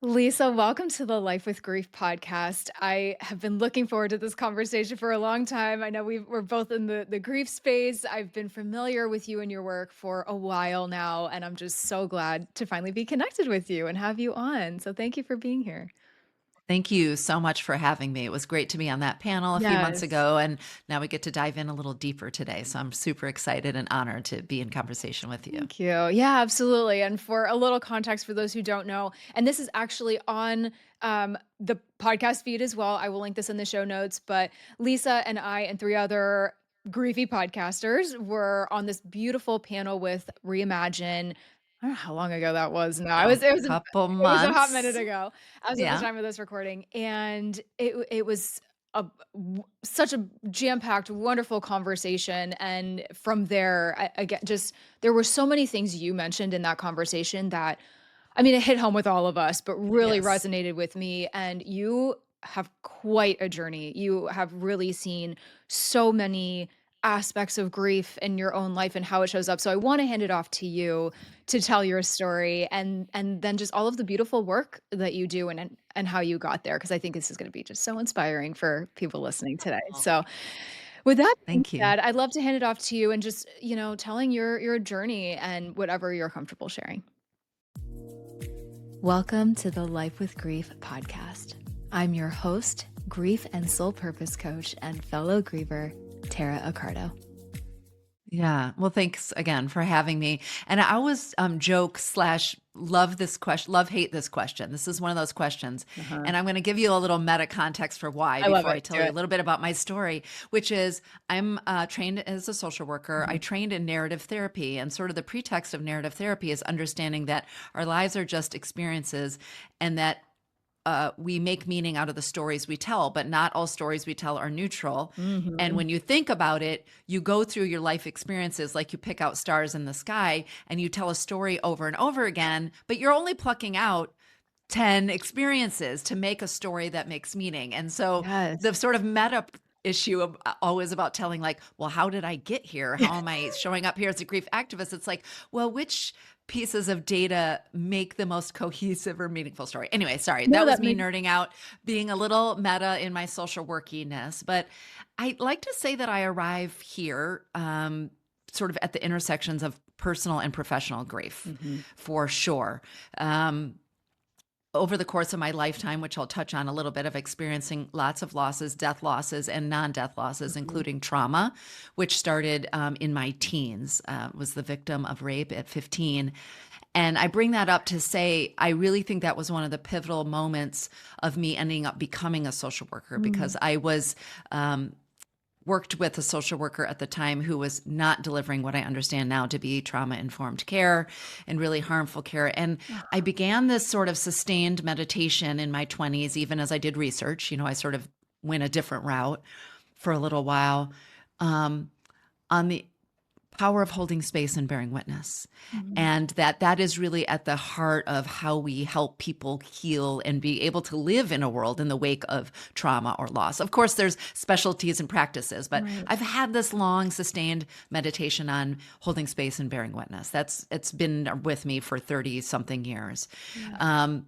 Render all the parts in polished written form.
Lisa, welcome to the Life with Grief podcast. I have been looking forward to this conversation for a long time. I know we're both in the grief space. I've been familiar with you and your work for a while now, and I'm just so glad to finally be connected with you and have you on. So thank you for being here. Thank you so much for having me. It was great to be on that panel a few months Yes. ago, and now we get to dive in a little deeper today. So I'm super excited and honored to be in conversation with you. Thank you. Yeah, absolutely. And for a little context for those who don't know, and this is actually on the podcast feed as well. I will link this in the show notes. But Lisa and I and three other griefy podcasters were on this beautiful panel with Reimagine. I don't know how long ago that was now. Couple It was a hot minute months. ago as of the Yeah. time of this recording. And it was such a jam-packed, wonderful conversation. And from there, again, just there were so many things you mentioned in that conversation that, I mean, it hit home with all of us, but really Yes. resonated with me. And you have quite a journey. You have really seen so many aspects of grief in your own life and how it shows up. So I want to hand it off to you to tell your story and then just all of the beautiful work that you do and how you got there because I think this is going to be just so inspiring for people listening today. Oh, So with that being thank you. said, I'd love to hand it off to you and just, telling your journey and whatever you're comfortable sharing. Welcome to the Life with Grief podcast. I'm your host, grief and soul purpose coach, and fellow griever, Tara Accardo. Yeah. Well, thanks again for having me. And I always joke slash love this question, love hate this question. This is one of those questions. Uh-huh. And I'm going to give you a little meta context for why I love before it. I tell Do you a it. little bit about my story, which is I'm trained as a social worker. I Mhm. trained in narrative therapy. And sort of the pretext of narrative therapy is understanding that our lives are just experiences and that we make meaning out of the stories we tell, but not all stories we tell are neutral. And Mhm. when you think about it, you go through your life experiences like you pick out stars in the sky and you tell a story over and over again, but you're only plucking out 10 experiences to make a story that makes meaning. And so Yes. the sort of meta issue of always about telling like, well, how did I get here? How am I showing up here as a grief activist? It's like, well, which pieces of data make the most cohesive or meaningful story? Anyway, sorry, No, that was that me makes nerding out, being a little meta in my social workiness. But I like to say that I arrive here sort of at the intersections of personal and professional grief Mhm. for sure. Um, over the course of my lifetime, which I'll touch on a little bit, of experiencing lots of losses, death losses, and non-death losses, Mhm. including trauma, which started in my teens. Was the victim of rape at 15, and I bring that up to say I really think that was one of the pivotal moments of me ending up becoming a social worker Mm. because I was worked with a social worker at the time who was not delivering what I understand now to be trauma informed care and really harmful care. And I began this sort of sustained meditation in my 20s, even as I did research. I sort of went a different route for a little while um, on the power of holding space and bearing witness, Mhm. and that is really at the heart of how we help people heal and be able to live in a world in the wake of trauma or loss. Of course there's specialties and practices, but Right. I've had this long sustained meditation on holding space and bearing witness. It's been with me for 30 something years. Yeah. um,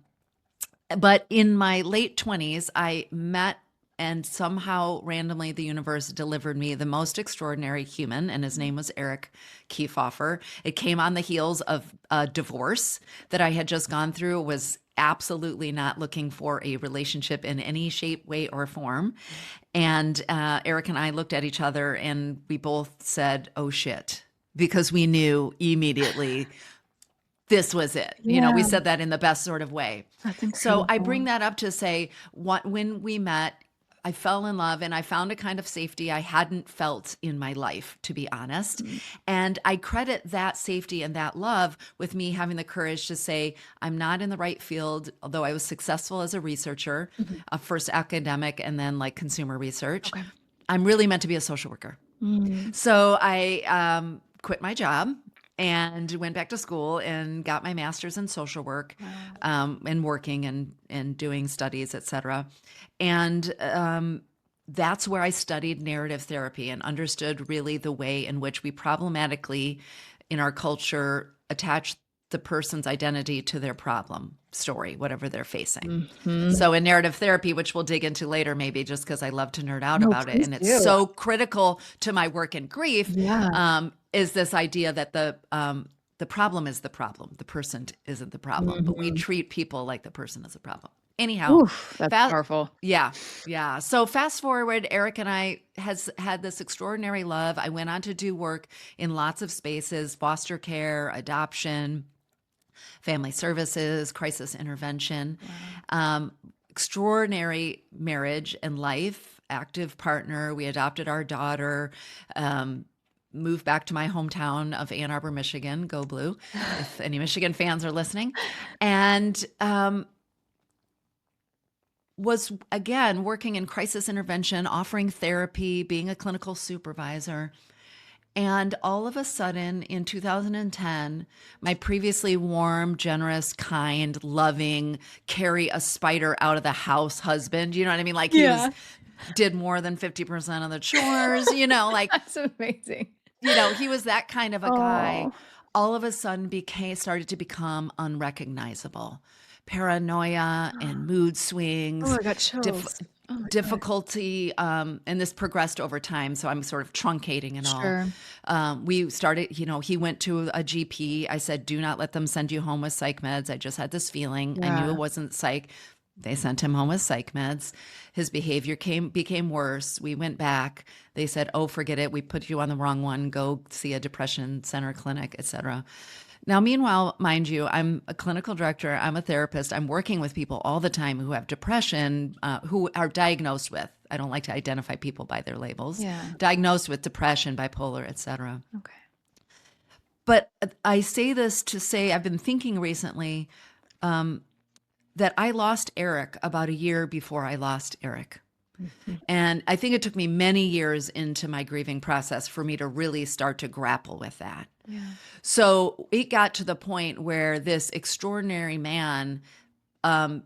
but in my late 20s, I met, and somehow randomly the universe delivered me the most extraordinary human, and his name was Eric Kiefhofer. It came on the heels of a divorce that I had just gone through, was absolutely not looking for a relationship in any shape, way, or form. And Eric and I looked at each other and we both said, oh shit, because we knew immediately this was it. We Yeah, said that in the best sort of way. that's So I incredible. bring that up to say, when we met, I fell in love and I found a kind of safety I hadn't felt in my life, to be honest. Mm. And I credit that safety and that love with me having the courage to say, I'm not in the right field, although I was successful as a researcher, Mhm. first academic and then like consumer research. Okay. I'm really meant to be a social worker. Mm. So I quit my job and went back to school and got my master's in social work, Wow. and working and doing studies, et cetera. And that's where I studied narrative therapy and understood really the way in which we problematically in our culture attach the person's identity to their problem story, whatever they're facing. Mhm. So in narrative therapy, which we'll dig into later, maybe just because I love to nerd out No, about it, please and it's do. so critical to my work in grief, Yeah. is this idea that the problem is the problem. The person isn't the problem, but we Mhm. treat people like the person is a problem. Anyhow, Oof, that's fast, powerful. yeah, yeah. So fast forward, Eric and I has had this extraordinary love. I went on to do work in lots of spaces: foster care, adoption, family services, crisis intervention, Wow. extraordinary marriage and life, active partner. We adopted our daughter, moved back to my hometown of Ann Arbor, Michigan. Go Blue, if any Michigan fans are listening. And was again working in crisis intervention, offering therapy, being a clinical supervisor. And all of a sudden in 2010, my previously warm, generous, kind, loving, carry a spider out of the house husband, you know what I mean? Like Yeah. did more than 50% of the chores, like, That's amazing. he was that kind of a guy. Oh. All of a sudden started to become unrecognizable. Paranoia and mood Oh, swings, I got dif- chills. Oh my god. difficulty, and this progressed over time. So I'm sort of truncating it all. Sure. We started, he went to a GP. I said, do not let them send you home with psych meds. I just had this feeling. I knew it Yeah. wasn't psych. They sent him home with psych meds. His behavior became worse. We went back. They said, "Oh, forget it. We put you on the wrong one. Go see a depression center, clinic, etc." Now, meanwhile, mind you, I'm a clinical director. I'm a therapist. I'm working with people all the time who have depression, who are diagnosed with. I don't like to identify people by their labels. Yeah. Diagnosed with depression, bipolar, etc. Okay. But I say this to say I've been thinking recently that I lost Eric about a year before I lost Eric. Mhm. And I think it took me many years into my grieving process for me to really start to grapple with that. Yeah. So it got to the point where this extraordinary man, in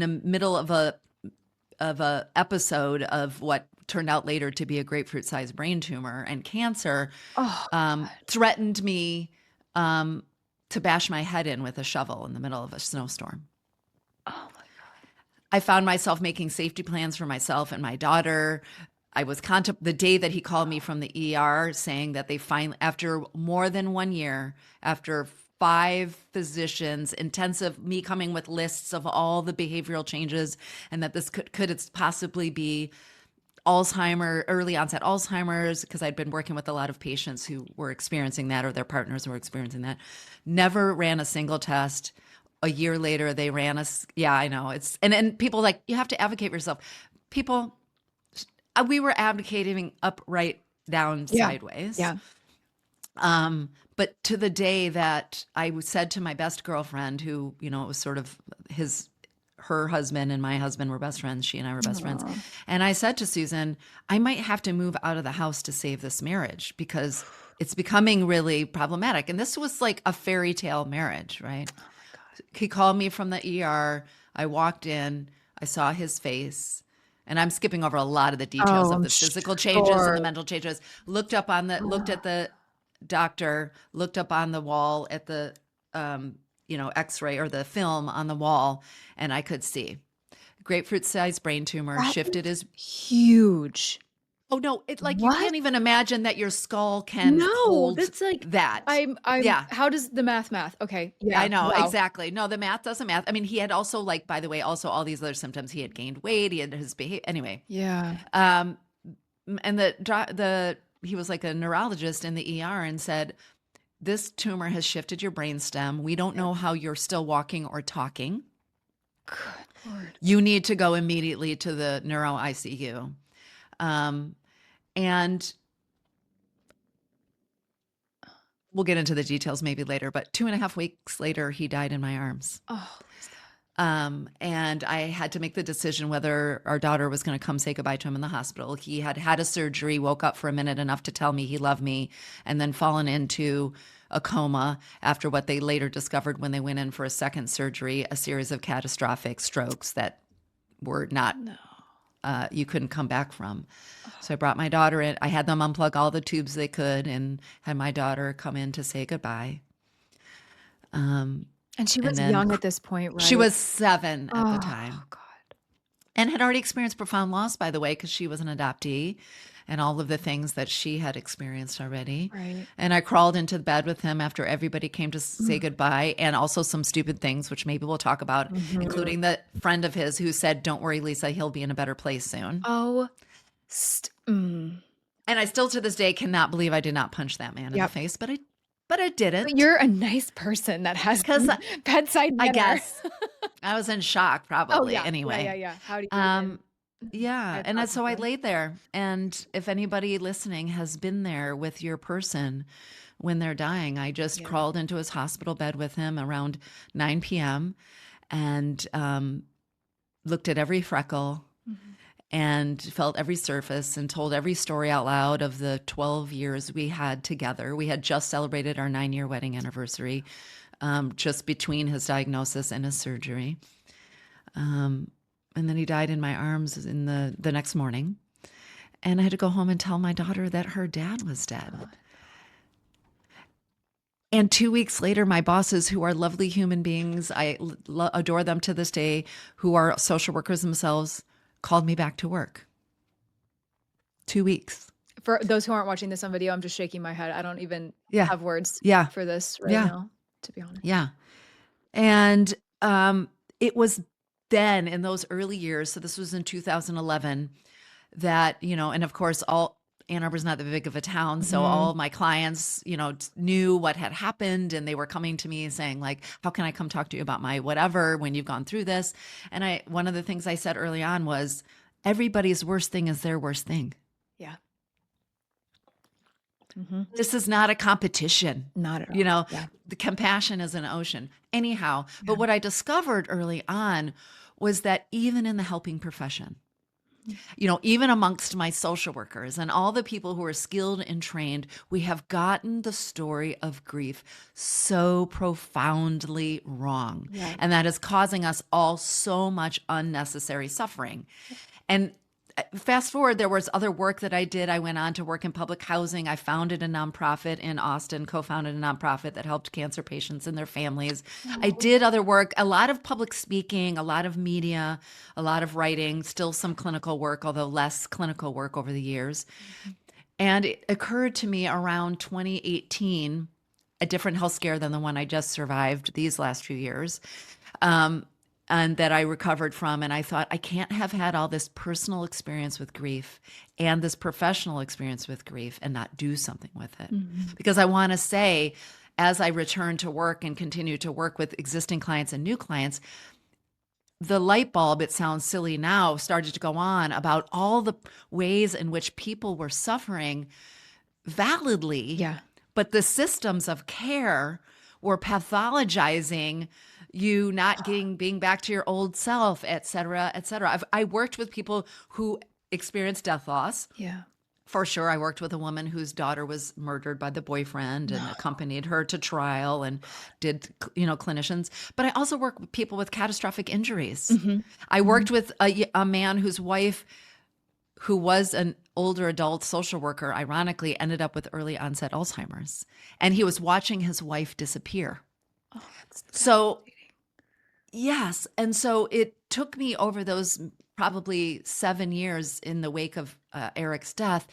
the middle of a episode of what turned out later to be a grapefruit-sized brain tumor and cancer, Oh god. threatened me to bash my head in with a shovel in the middle of a snowstorm. Oh my I found myself making safety plans for myself and my daughter. I was the day that he called me from the ER saying that they finally, after more than 1 year, after 5 physicians, intensive, me coming with lists of all the behavioral changes, and that this could it possibly be early onset Alzheimer's, because I'd been working with a lot of patients who were experiencing that or their partners were experiencing that. Never ran a single test. A year later, they ran yeah, I know. And people like, you have to advocate for yourself. People, we were advocating up, right, down, Yeah. sideways. Yeah. But to the day that I said to my best girlfriend, who, it was sort of her husband and my husband were best friends. She and I were best friends. Aw. And I said to Susan, I might have to move out of the house to save this marriage because it's becoming really problematic. And this was like a fairy tale marriage, right? Oh my god. He called me from the ER. I walked in, I saw his face, and I'm skipping over a lot of the details Oh, of I'm the physical changes and sure. the mental changes. Looked at the doctor, looked up on the wall at the x-ray or the film on the wall, and I could see grapefruit-sized brain tumor That shifted is his. huge. Oh no, it's like you What? can't even imagine that your skull can No, hold that's like that. I'm Yeah. how does the math? Okay. I Yeah. know, Wow. exactly. No, the math doesn't math. I mean, he had also, like, by the way, also all these other symptoms. He had gained weight. He had his behavior. Anyway, Yeah. um, and he was like a neurologist in the ER and said, this tumor has shifted your brainstem. We don't Yeah. know how you're still walking or talking. Good lord. You need to go immediately to the neuro ICU. And we'll get into the details maybe later, but 2.5 weeks later, he died in my arms. Oh, Lisa. And I had to make the decision whether our daughter was going to come say goodbye to him in the hospital. He had had a surgery, woke up for a minute enough to tell me he loved me, and then fallen into a coma after what they later discovered when they went in for a second surgery, a series of catastrophic strokes that were not, No. you couldn't come back from. So I brought my daughter in. I had them unplug all the tubes they could and had my daughter come in to say goodbye. Um, And she and was then young at this point, she right? was 7 at the Oh, time God. and had already experienced profound loss, by the way, because she was an adoptee and all of the things that she had experienced already. Right. And I crawled into bed with him after everybody came to say Mm. goodbye, and also some stupid things, which maybe we'll talk about, Mhm. including the friend of his who said, "Don't worry, Lisa, he'll be in a better place soon." Oh, And I still to this day cannot believe I did not punch that man in the yep. face, but I But didn't you're a nice person that has because bedside I manner. guess I was in shock Oh, probably yeah. Yeah, yeah, anyway. yeah. How do you even Um, yeah, I and talk so to I him? laid there, and if anybody listening has been there with your person when they're dying, I just Yeah. crawled into his hospital bed with him around 9 p.m. and looked at every freckle Mhm. and felt every surface and told every story out loud of the 12 years we had together. We had just celebrated our 9-year wedding anniversary, just between his diagnosis and his surgery. And then he died in my arms in the next morning. And I had to go home and tell my daughter that her dad was dead. And 2 weeks later, my bosses, who are lovely human beings, I adore them to this day, who are social workers themselves, called me back to work. 2 weeks. For those who aren't watching this on video, I'm just shaking my head. I don't even Yeah. have words Yeah. for this right Yeah. now, to be honest. Yeah. And it was then in those early years, so this was in 2011, that, and of course, all Ann Arbor's not that big of a town. So all Mhm. of my clients, knew what had happened and they were coming to me saying, like, how can I come talk to you about my whatever when you've gone through this? And one of the things I said early on was everybody's worst thing is their worst thing. Yeah. Mhm. This is not a competition. Not at You all. know, Yeah. the compassion is an ocean. Anyhow, but Yeah. what I discovered early on was that even in the helping profession, Mm. even amongst my social workers and all the people who are skilled and trained, we have gotten the story of grief so profoundly wrong. Yeah. And that is causing us all so much unnecessary suffering. And fast forward, there was other work that I did. I went on to work in public housing. I founded a nonprofit in Austin, co-founded a nonprofit that helped cancer patients and their families. I Oh. did other work, a lot of public speaking, a lot of media, a lot of writing, still some clinical work, although less clinical work over the years. Mhm. And it occurred to me around 2018, a different health scare than the one I just survived these last few years. And that I recovered from. And I thought, I can't have had all this personal experience with grief and this professional experience with grief and not do something with it. Mhm. Because I want to say, as I return to work and continue to work with existing clients and new clients, the light bulb, it sounds silly now, started to go on about all the ways in which people were suffering validly, Yeah. but the systems of care were pathologizing you not being back to your old self, et cetera, et cetera. I worked with people who experienced death loss. Yeah. For sure, I worked with a woman whose daughter was murdered by the boyfriend and accompanied her to trial and did, clinicians. But I also work with people with catastrophic injuries. Mhm. I Mhm. worked with a man whose wife, who was an older adult social worker, ironically ended up with early onset Alzheimer's. And he was watching his wife disappear. Oh, that's So devastating. yes. And so it took me over those probably 7 years in the wake of Eric's death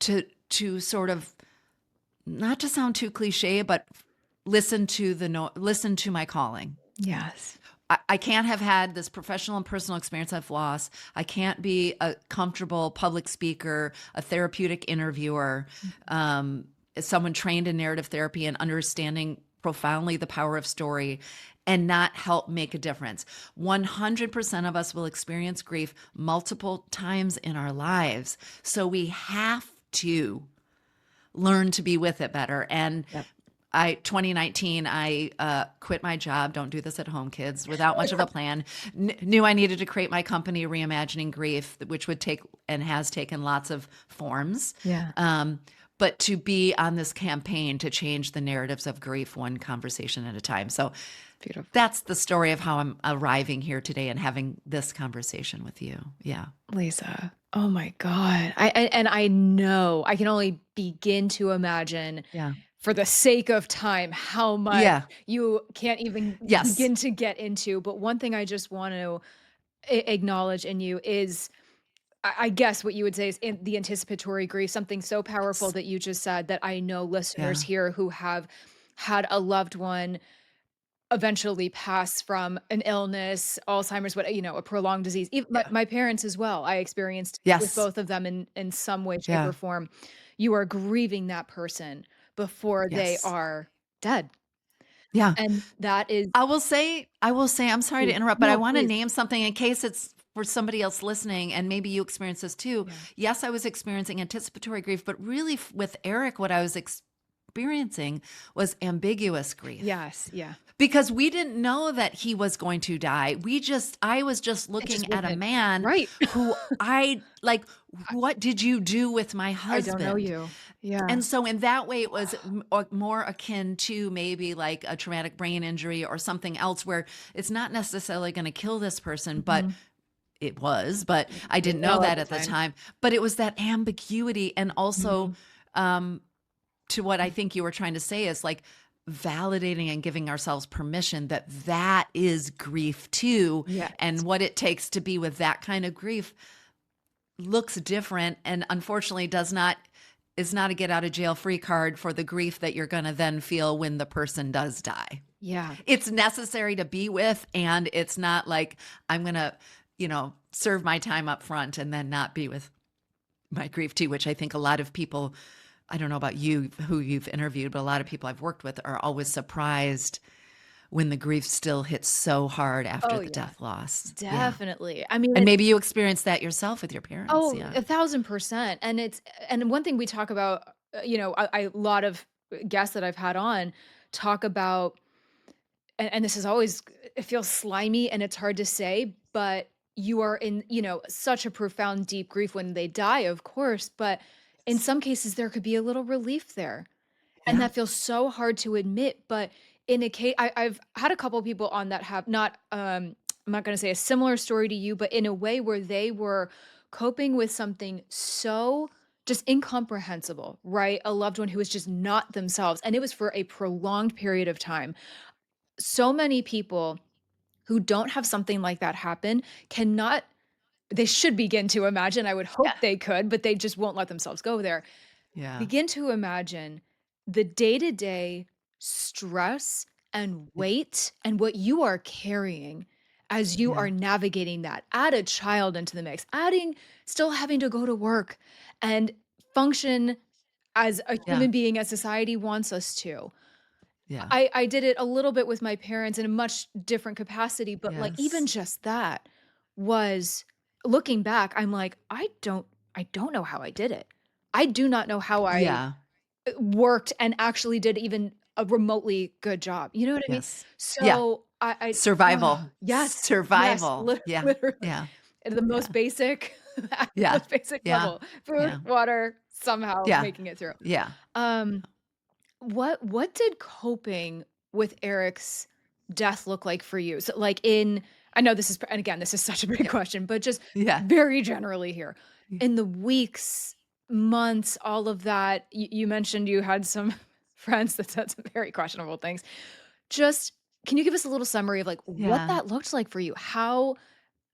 to sort of, not to sound too cliche, but listen to my calling. Yes. I can't have had this professional and personal experience I've lost. I can't be a comfortable public speaker, a therapeutic interviewer, someone trained in narrative therapy and understanding profoundly the power of story and not help make a difference. 100% of us will experience grief multiple times in our lives. So we have to learn to be with it better. And Yep. 2019, I quit my job. Don't do this at home, kids, without much of a plan. Knew I needed to create my company, Reimagining Grief, which would take and has taken lots of forms. Yeah. But to be on this campaign to change the narratives of grief one conversation at a time. So Beautiful. that's the story of how I'm arriving here today and having this conversation with you. Yeah. Lisa. Oh my God. And I know I can only begin to imagine Yeah. for the sake of time, how much Yeah. you can't even Yes. begin to get into. But one thing I just want to acknowledge in you is, I guess what you would say is in the anticipatory grief, something so powerful Yes. that you just said that I know listeners Yeah. here who have had a loved one eventually pass from an illness, Alzheimer's, what, a prolonged disease. Even my Yeah. my parents as well, I experienced with Yes. both of them in some way, shape, or Yeah. form. You are grieving that person before they Yes. are dead, Yeah. and that is I will say, I'm sorry to please. interrupt, but I No, want to please. name something in case it's for somebody else listening, and maybe you experience this too. Yeah. Yes, I was experiencing anticipatory grief, but really with Eric, what I was experiencing was ambiguous grief Yes, yeah. because we didn't know that he was going to die. I was just It just looking at a wasn't man right. who I like, what did you do with my I don't know husband? you. Yeah. And so in that way, it was more akin to maybe like a traumatic brain injury or something else where it's not necessarily going to kill this person, but Mhm. it was, but I Didn't didn't know know at that the at the time. time. But it was that ambiguity. And also, Mhm. um, to what I think you were trying to say is like validating and giving ourselves permission that that is grief too. And Yes. what it takes to be with that kind of grief looks different and unfortunately does not is not a get out of jail free card for the grief that you're going to then feel when the person does die. Yeah. It's necessary to be with and it's not like I'm going to, serve my time up front and then not be with my grief too, which I think a lot of people, I don't know about you who you've interviewed, but a lot of people I've worked with are always surprised when the grief still hits so hard after Oh, the yeah. death loss. Yeah. Definitely. I mean, And maybe you experienced that yourself with your parents. oh, Yeah. 1,000%, and one thing we talk about, a lot of guests that I've had on talk about, and this is always, it feels slimy and it's hard to say, but you are in, such a profound, deep grief when they die, of course, but in Yes. some cases, there could be a little relief there. And Yeah. that feels so hard to admit, but in a case, I've had a couple people on that have not, I'm not gonna say a similar story to you, but in a way where they were coping with something so just incomprehensible, right? A loved one who was just not themselves, and it was for a prolonged period of time. So many people who don't have something like that happen cannot, they should begin to imagine, I would hope Yeah. they could, but they just won't let themselves go there. Yeah. Begin to imagine the day-to-day stress and Yeah. weight and what you are carrying as you Yeah. are navigating that. Add a child into the mix, adding still having to go to work and function as a Yeah. human being as society wants us to. Yeah. I did it a little bit with my parents in a much different capacity, but, like, even Yes. just that was, looking back, I'm like, I don't know how I did it. I do not know how I Yeah. worked and actually did even a remotely good job. You know what I mean? Yes. Yeah. So Survival. yes, yes, Survival. Yeah. literally Yeah. at the most Yeah. basic at the Yeah. most basic Yeah. level. Food, Yeah. water, somehow Yeah. making it through. Yeah. Um what did coping with Eric's death look like for you? So, like, in, I know this is, and again, this is such a big Yeah. question, but just Yeah. very generally here. Yeah. In the weeks, months, all of that, you mentioned you had some friends that said some very questionable things. Just, can you give us a little summary of, like, what Yeah. that looked like for you? How,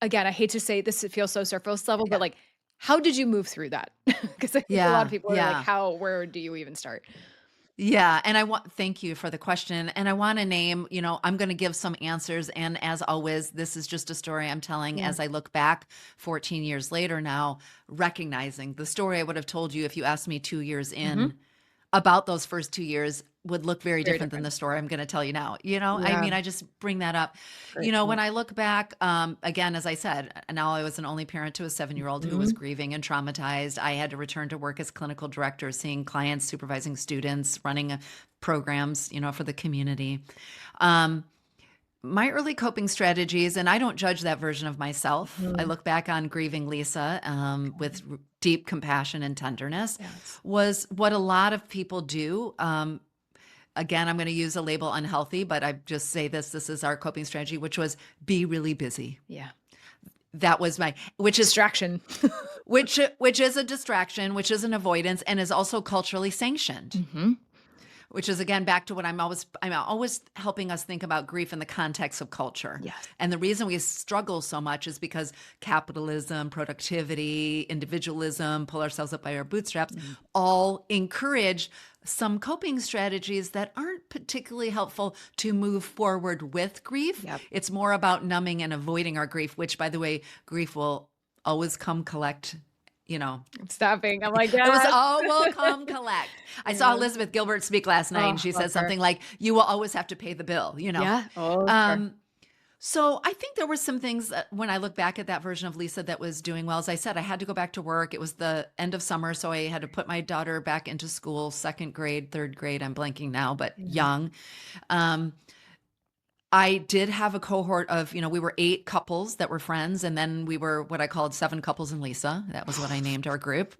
again, I hate to say this, it feels so surface level, but, Yeah. like, how did you move through that? Because I think a lot of Yeah. people are like, Yeah. how, where do you even start? Yeah, and I want thank you for the question. And I want to name, I'm going to give some answers. And as always, this is just a story I'm telling Yeah. as I look back 14 years later now, recognizing the story I would have told you if you asked me 2 years in Mhm. about those first 2 years would look very Very different than different. the story I'm going to tell you now. I Yeah. mean, I just bring that up. Great When point. I look back, again, as I said, now I was an only parent to a 7-year-old who was Mhm. grieving and traumatized. I had to return to work as clinical director, seeing clients, supervising students, running programs, for the community. Um, my early coping strategies, and I don't judge that version of myself. I Mhm. look back on grieving Lisa with deep compassion and tenderness, Yes. was what a lot of people do. Again, I'm going to use a label unhealthy, but I just say this is our coping strategy, which was be really busy. Yeah. That was my, Distraction. which is a distraction, which is an avoidance, and is also culturally sanctioned. Mhm. which is again back to what I'm always helping us think about grief in the context of culture. Yes. And the reason we struggle so much is because capitalism, productivity, individualism, pull ourselves up by our bootstraps, Mm. all encourage some coping strategies that aren't particularly helpful to move forward with grief. Yep. It's more about numbing and avoiding our grief, which, by the way, grief will always come collect, you know, I'm stopping. I'm like, it was yes. all will come collect. I saw Yes. Elizabeth Gilbert speak last night, Oh, and she love said her. something like, "You will always have to pay the bill," Yeah. Oh, sure. Um, so I think there were some things that when I look back at that version of Lisa that was doing well. As I said, I had to go back to work. It was the end of summer, so I had to put my daughter back into school, second grade, third grade. I'm blanking now, but Yeah. young. Um, I did have a cohort of, we were 8 couples that were friends, and then we were what I called 7 couples and Lisa. That was what I named our group,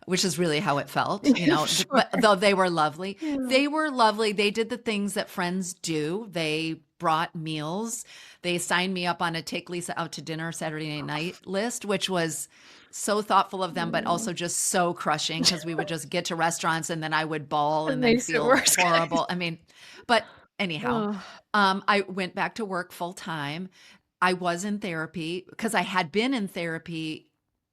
which is really how it felt, Yeah, sure. but though they were lovely. Yeah. They were lovely. They did the things that friends do. They brought meals. They signed me up on a take Lisa out to dinner Saturday night list, which was so thoughtful of them, but Oh, also just so crushing because we would just get to restaurants and then I would bawl it and then makes it feel worse, guys. horrible. I mean, but anyhow, Oh. I went back to work full time. I was in therapy because I had been in therapy.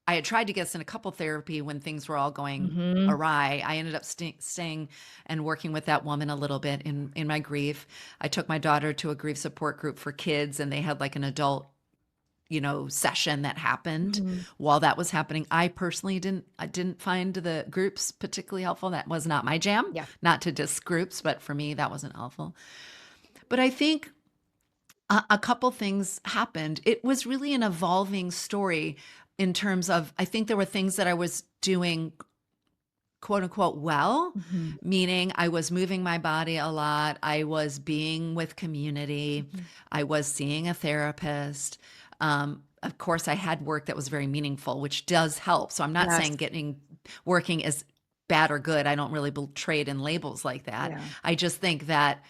I had tried to get us in a couple therapy when things were all going Mhm. awry. I ended up staying and working with that woman a little bit in my grief. I took my daughter to a grief support group for kids, and they had like an adult, session that happened Mhm. while that was happening. I didn't find the groups particularly helpful. That was not my jam. Yeah. Not to diss groups, but for me, that wasn't helpful. But I think a couple things happened. It was really an evolving story in terms of, I think there were things that I was doing, quote unquote, well, Mhm. meaning I was moving my body a lot. I was being with community. Mhm. I was seeing a therapist. Of course, I had work that was very meaningful, which does help. So I'm not Yes. saying working is bad or good. I don't really trade in labels like that. Yeah. I just think that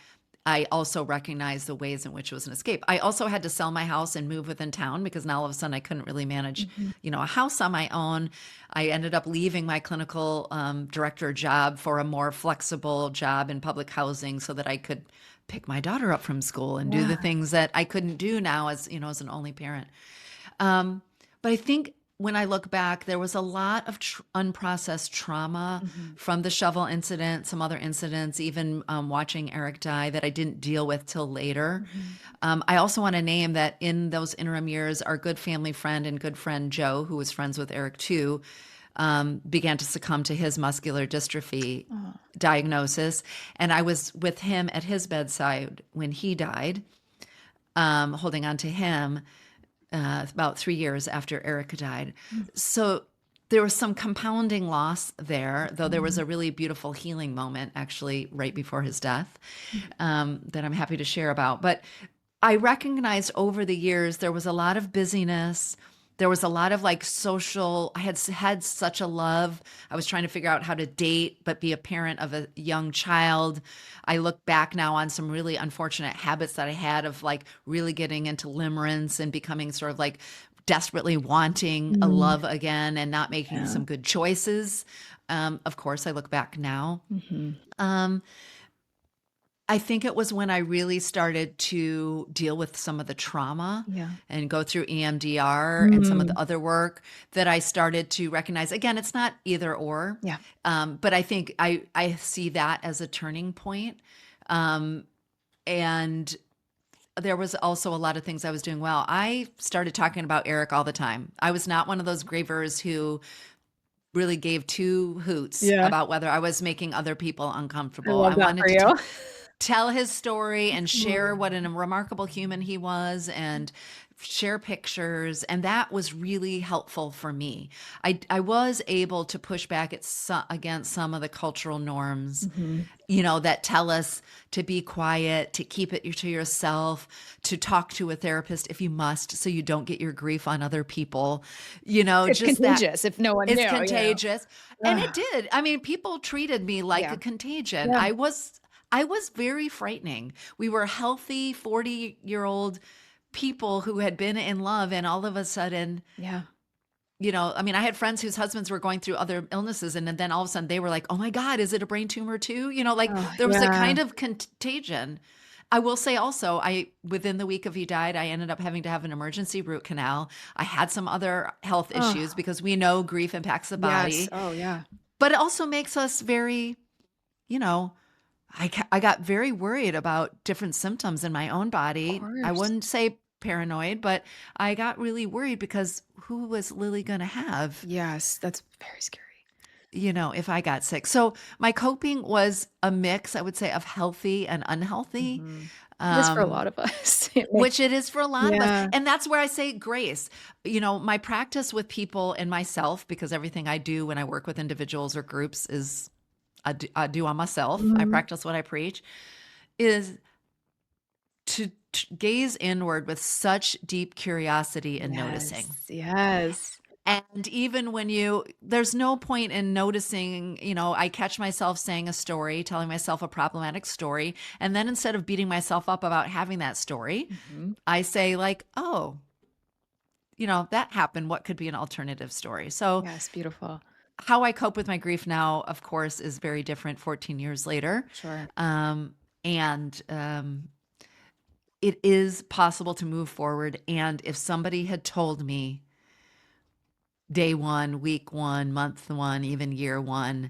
I also recognize the ways in which it was an escape. I also had to sell my house and move within town because now all of a sudden I couldn't really manage, Mhm. a house on my own. I ended up leaving my clinical director job for a more flexible job in public housing so that I could pick my daughter up from school and do Yeah. the things that I couldn't do now as an only parent. Um, but I think when I look back, there was a lot of unprocessed trauma Mhm. from the shovel incident, some other incidents, even watching Eric die that I didn't deal with till later. Mhm. I also want to name that in those interim years, our good family friend and good friend Joe, who was friends with Eric too, began to succumb to his muscular dystrophy Oh. diagnosis. And I was with him at his bedside when he died, holding on to him about 3 years after Erica died. So there was some compounding loss there, though there was Mhm. a really beautiful healing moment actually right before his death that I'm happy to share about. But I recognized over the years there was a lot of busyness. There was a lot of like social, I had such a love. I was trying to figure out how to date, but be a parent of a young child. I look back now on some really unfortunate habits that I had of like really getting into limerence and becoming sort of like desperately wanting a Mm. love again and not making Yeah. some good choices. Of course, I look back now. Mhm. Um, I think it was when I really started to deal with some of the trauma Yeah. and go through EMDR and some of Mm. the other work that I started to recognize. Again, it's not either or, Yeah. but I think I see that as a turning point. Um, and there was also a lot of things I was doing well. I started talking about Eric all the time. I was not one of those grievers who really gave two hoots Yeah. about whether I was making other people I uncomfortable. love I that wanted for to you. tell his story and share Mm. what a remarkable human he was and share pictures, and that was really helpful for me. I was able to push back against some of the cultural norms, Mhm. that tell us to be quiet, to keep it to yourself, to talk to a therapist if you must so you don't get your grief on other people, It's just that contagious if no one it's knew. contagious. And it Ugh. did. I mean, people treated me like Yeah. a contagion. Yeah. I was very frightening. We were healthy 40-year-old people who had been in love, and all of a sudden Yeah. I mean, I had friends whose husbands were going through other illnesses, and then all of a sudden they were like, "Oh my god, is it a brain tumor too?" Like Oh, there was a yeah. kind of contagion. I will say also, I within the week of he died, I ended up having to have an emergency root canal. I had some other health issues Oh, because we know grief impacts the yes. body, Oh, yeah. but it also makes us very, you know, I got very worried about different symptoms in my own Of body. I course. wouldn't say paranoid, but I got really worried because who was Lily going to have, Yes, that's very scary. if I got sick? So my coping was a mix, I would say, of healthy and unhealthy, Mhm. It is for a um, lot of us. It makes which it is for a lot of us. yeah. And that's where I say grace. My practice with people and myself, because everything I do when I work with individuals or groups is I do on myself. I Mhm. practice what I preach, is to gaze inward with such deep curiosity and Yes, noticing. yes. And even when there's no point in noticing, I catch myself saying a story, telling myself a problematic story. And then instead of beating myself up about having that story, Mhm. I say, like, oh, that happened. What could be an alternative story? So, Yes, beautiful. how I cope with my grief now, of course, is very different 14 years later. Sure. Um, and it is possible to move forward. And if somebody had told me day one, week one, month one, even year one,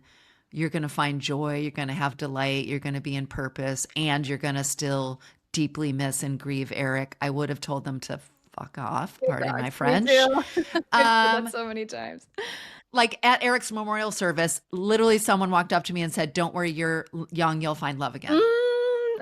you're going to find joy, you're going to have delight, you're going to be in purpose, and you're going to still deeply miss and grieve Eric, I would have told them to fuck off, Oh pardon gosh, my me too. French. I've said that Um, so many times. like at Eric's memorial service, literally someone walked up to me and said, "Don't worry, you're young, you'll find love again."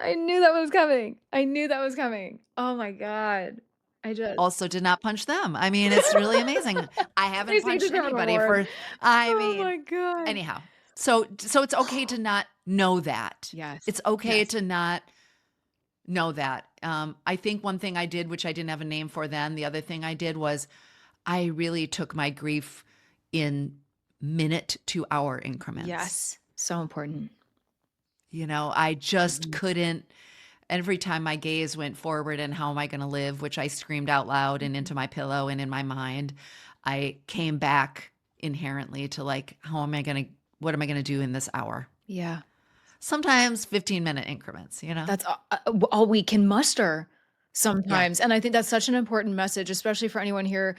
I knew that was coming. I knew that was coming. Oh my god. I just Also did not punch them. I mean, it's really amazing. I haven't received a punched different anybody award. for I Oh mean, my god. anyhow. So it's okay to not know that. Yes. It's okay Yes. to not know that. I think one thing I did, which I didn't have a name for then, the other thing I did was I really took my grief in minute to hour increments. Yes. So important. I just Mhm. couldn't. Every time my gaze went forward and how am I going to live, which I screamed out loud and into my pillow and in my mind, I came back inherently to like, what am I going to do in this hour? Yeah. Sometimes 15-minute increments. That's all we can muster Yeah. sometimes, and I think that's such an important message, especially for anyone here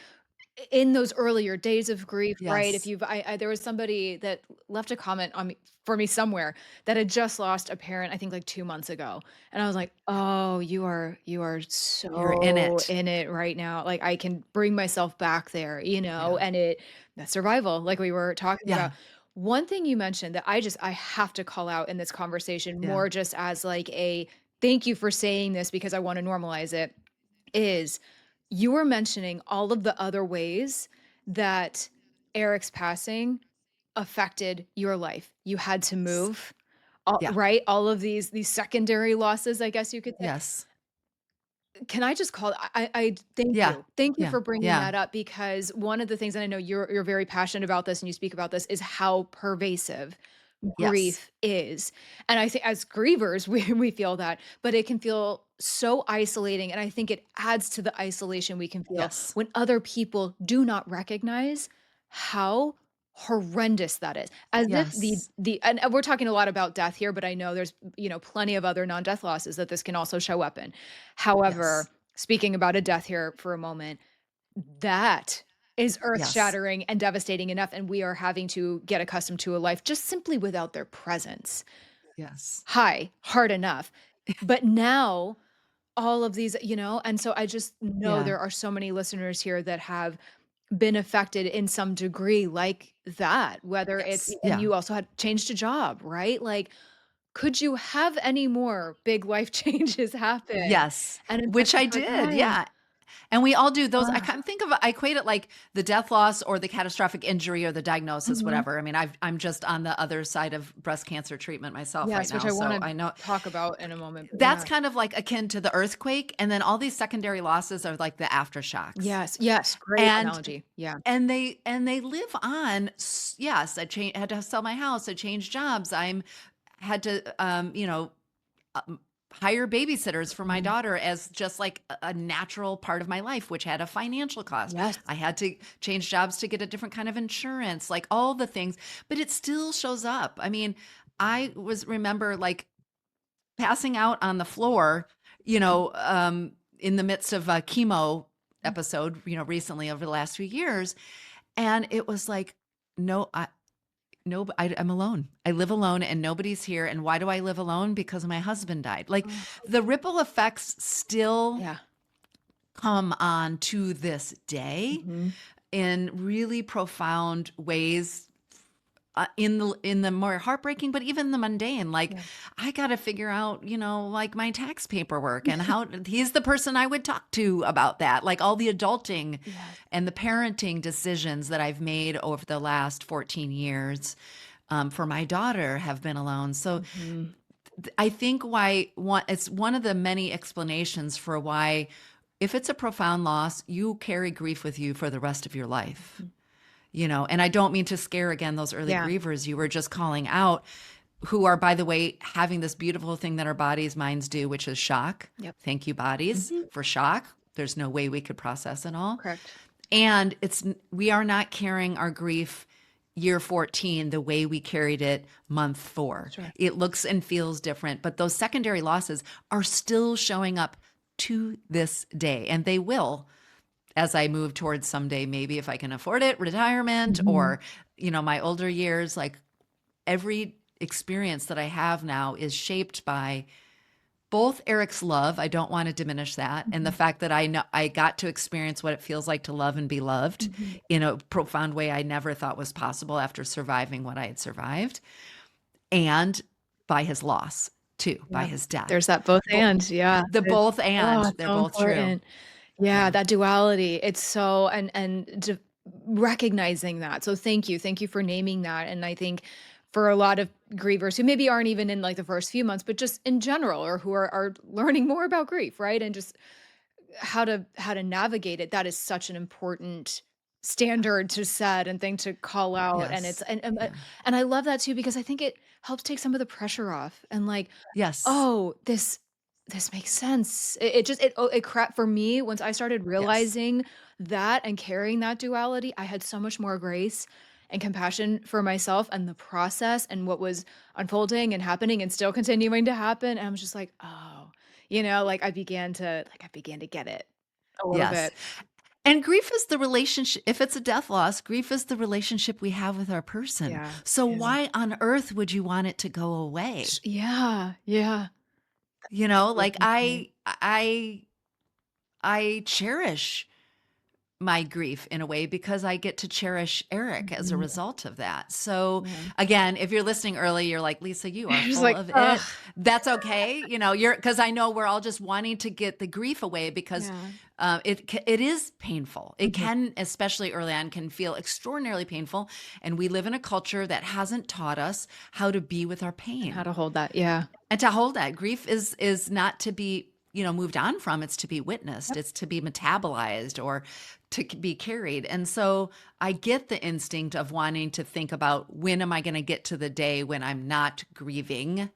in those earlier days of grief, right? If Yes. you've I there was somebody that left a comment on me for me somewhere that had just lost a parent, I think, like, 2 months ago, and I was like, "Oh, you are You're in so it. in it right now." Like, I can bring myself back there, Yeah. and that's survival, like we were talking about. Yeah. One thing you mentioned that I have to call out in this conversation Yeah. more just as, like, a thank you for saying this because I wanna normalize it, is you were mentioning all of the other ways that Eric's passing affected your life. You had to S- move, all Yeah. right? All of these secondary losses, I guess you could say. Yes. Can I just call I thank Yeah. you. Thank you Yeah. for bringing Yeah. that up because one of the things, and I know you're very passionate about this and you speak about this, is how pervasive Yes. grief is. And I think as grievers, we feel that, but it can feel so isolating, and I think it adds to the isolation we can feel Yes. when other people do not recognize how horrendous that is. As if Yes. the and we're talking a lot about death here, but I know there's, plenty of other non-death losses that this can also show up in. Yes. However, speaking about a death here for a moment, that is Yes. earth-shattering and devastating enough, and we are having to get accustomed to a life just simply without their presence. Yes. Hi, hard enough. But now all of these, and so I just know Yeah. there are so many listeners here that have been affected in some degree like that, whether it's Yes. and Yeah. you also had changed a job, right? Like, could you have any more big life changes happen Yes. and affect Which you I for did. yeah. Yeah. And we all do those. I Ugh. kind of I equate it like the death loss or the catastrophic injury or the diagnosis, Mhm. whatever. I mean, I'm just on the other side of breast cancer treatment myself right Yes, which now. I So wanna I know talk about in a moment, but that's yeah. kind of like akin to the earthquake. And then all these secondary losses are like the aftershocks. Yes, yes, great And analogy. Yeah. and they live on. Yes, had to sell my house. I changed jobs. I'm had to hire babysitters for my daughter as just like a natural part of my life, which had a financial cost. Yes. I had to change jobs to get a different kind of insurance, like all the things, but it still shows up. I mean, remember like passing out on the floor, in the midst of a chemo episode, recently over the last few years. And it was like, no, I'm alone. I live alone and nobody's here. And why do I live alone? Because my husband died. Like Oh, the ripple effects still yeah. come on to this day Mhm. in really profound ways. In the more heartbreaking, but even the mundane, like Yeah. I got to figure out, like my tax paperwork and how he's the person I would talk to about that, like all the adulting Yes. and the parenting decisions that I've made over the last 14 years for my daughter have been alone. So Mhm. I think it's one of the many explanations for why, if it's a profound loss, you carry grief with you for the rest of your life. Mhm. And I don't mean to scare again those early Yeah. grievers you were just calling out, who are, by the way, having this beautiful thing that our bodies, minds do, which is shock. Yep. Thank you, bodies, Mhm. for shock. There's no way we could process it all. Correct. And we are not carrying our grief year 14 the way we carried it month 4. Sure. It looks and feels different, but those secondary losses are still showing up to this day, and they will, as I move towards someday, maybe if I can afford it, retirement, Mhm. or, my older years. Like every experience that I have now is shaped by both Eric's love. I don't want to diminish that. And the Mhm. fact that I know I got to experience what it feels like to love and be loved Mhm. in a profound way I never thought was possible after surviving what I had survived, and by his loss too, by Yeah. his death. There's that both Bo- and, yeah. the both and It's they're so both true. important. Yeah, Yeah. that duality. It's so recognizing that. So thank you. Thank you for naming that. And I think for a lot of grievers who maybe aren't even in like the first few months, but just in general, or who are learning more about grief, right? And just how to navigate it, that is such an important standard to set and thing to call out. And it's Yes. Yeah. and I love that too, because I think it helps take some of the pressure off and like, Yes. oh, this makes sense. It just it crap for me, once I started Yes. realizing that and carrying that duality, I had so much more grace and compassion for myself and the process and what was unfolding and happening and still continuing to happen. And I was just like, oh, like I began to get it a little Yes. bit. And grief is the relationship. If it's a death loss, grief is the relationship we have with our person. Yeah. So Yeah. why on earth would you want it to go away? Yeah. Yeah. So Like important. I cherish my grief in a way because I get to cherish Eric as a Mhm. result of that. So Yeah. again, if you're listening early, you're like, Lisa, you are You're just full like, of ugh. it. That's okay. Because I know we're all just wanting to get the grief away because Yeah. it is painful. It Mhm. can, especially early on, can feel extraordinarily painful. And we live in a culture that hasn't taught us how to be with our And how pain to hold that. Yeah. and to hold that. Grief is not to be, moved on from. It's to be witnessed. Yep. It's to be metabolized or be carried. And so I get the instinct of wanting to think about, when am I going to get to the day when I'm not grieving,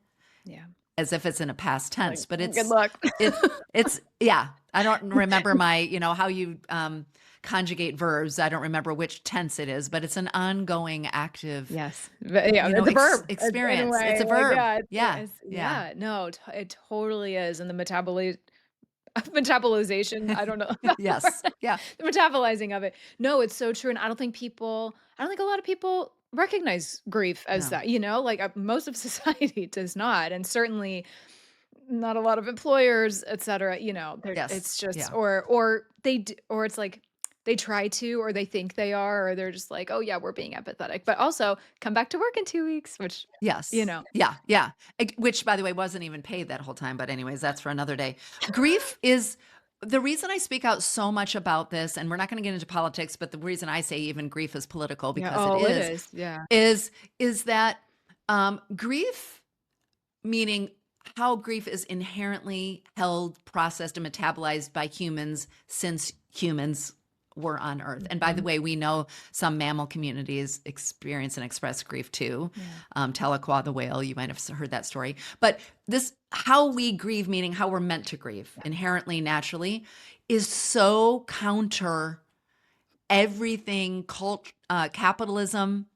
Yeah. as if it's in a past Like, tense, but good luck. it's yeah. I don't remember how you conjugate verbs. I don't remember which tense it is, but it's an ongoing active, Yes. Yeah, it's a verb. In a experience. It's way, a like, verb. yeah, Yeah. it's Yeah. yeah, no, it totally is, and the metabolization, I don't know the Yes. word, Yeah. the metabolizing of it. No, it's so true, and I don't think a lot of people recognize grief as No. that, like, most of society does not, and certainly not a lot of employers, et cetera, Yes. it's just Yeah. or it's like they try to, or they think they are, or they're just like, "Oh, yeah, we're being empathetic," but also come back to work in 2 weeks, which, you Yes. know. Yeah. Yeah. Which, by the way, wasn't even paid that whole time. But, anyways, that's for another day. Grief is the reason I speak out so much about this. And we're not going to get into politics, but the reason I say even grief is political, Yeah, because it oh, it is, yeah. is that grief, meaning how grief is inherently held, processed, and metabolized by humans since humans were on earth. And by the way, we know some mammal communities experience and express grief too. Yeah. Tahlequah the whale, you might have heard that story. But this, how we grieve, meaning how we're meant to grieve inherently, naturally, is so counter everything capitalism,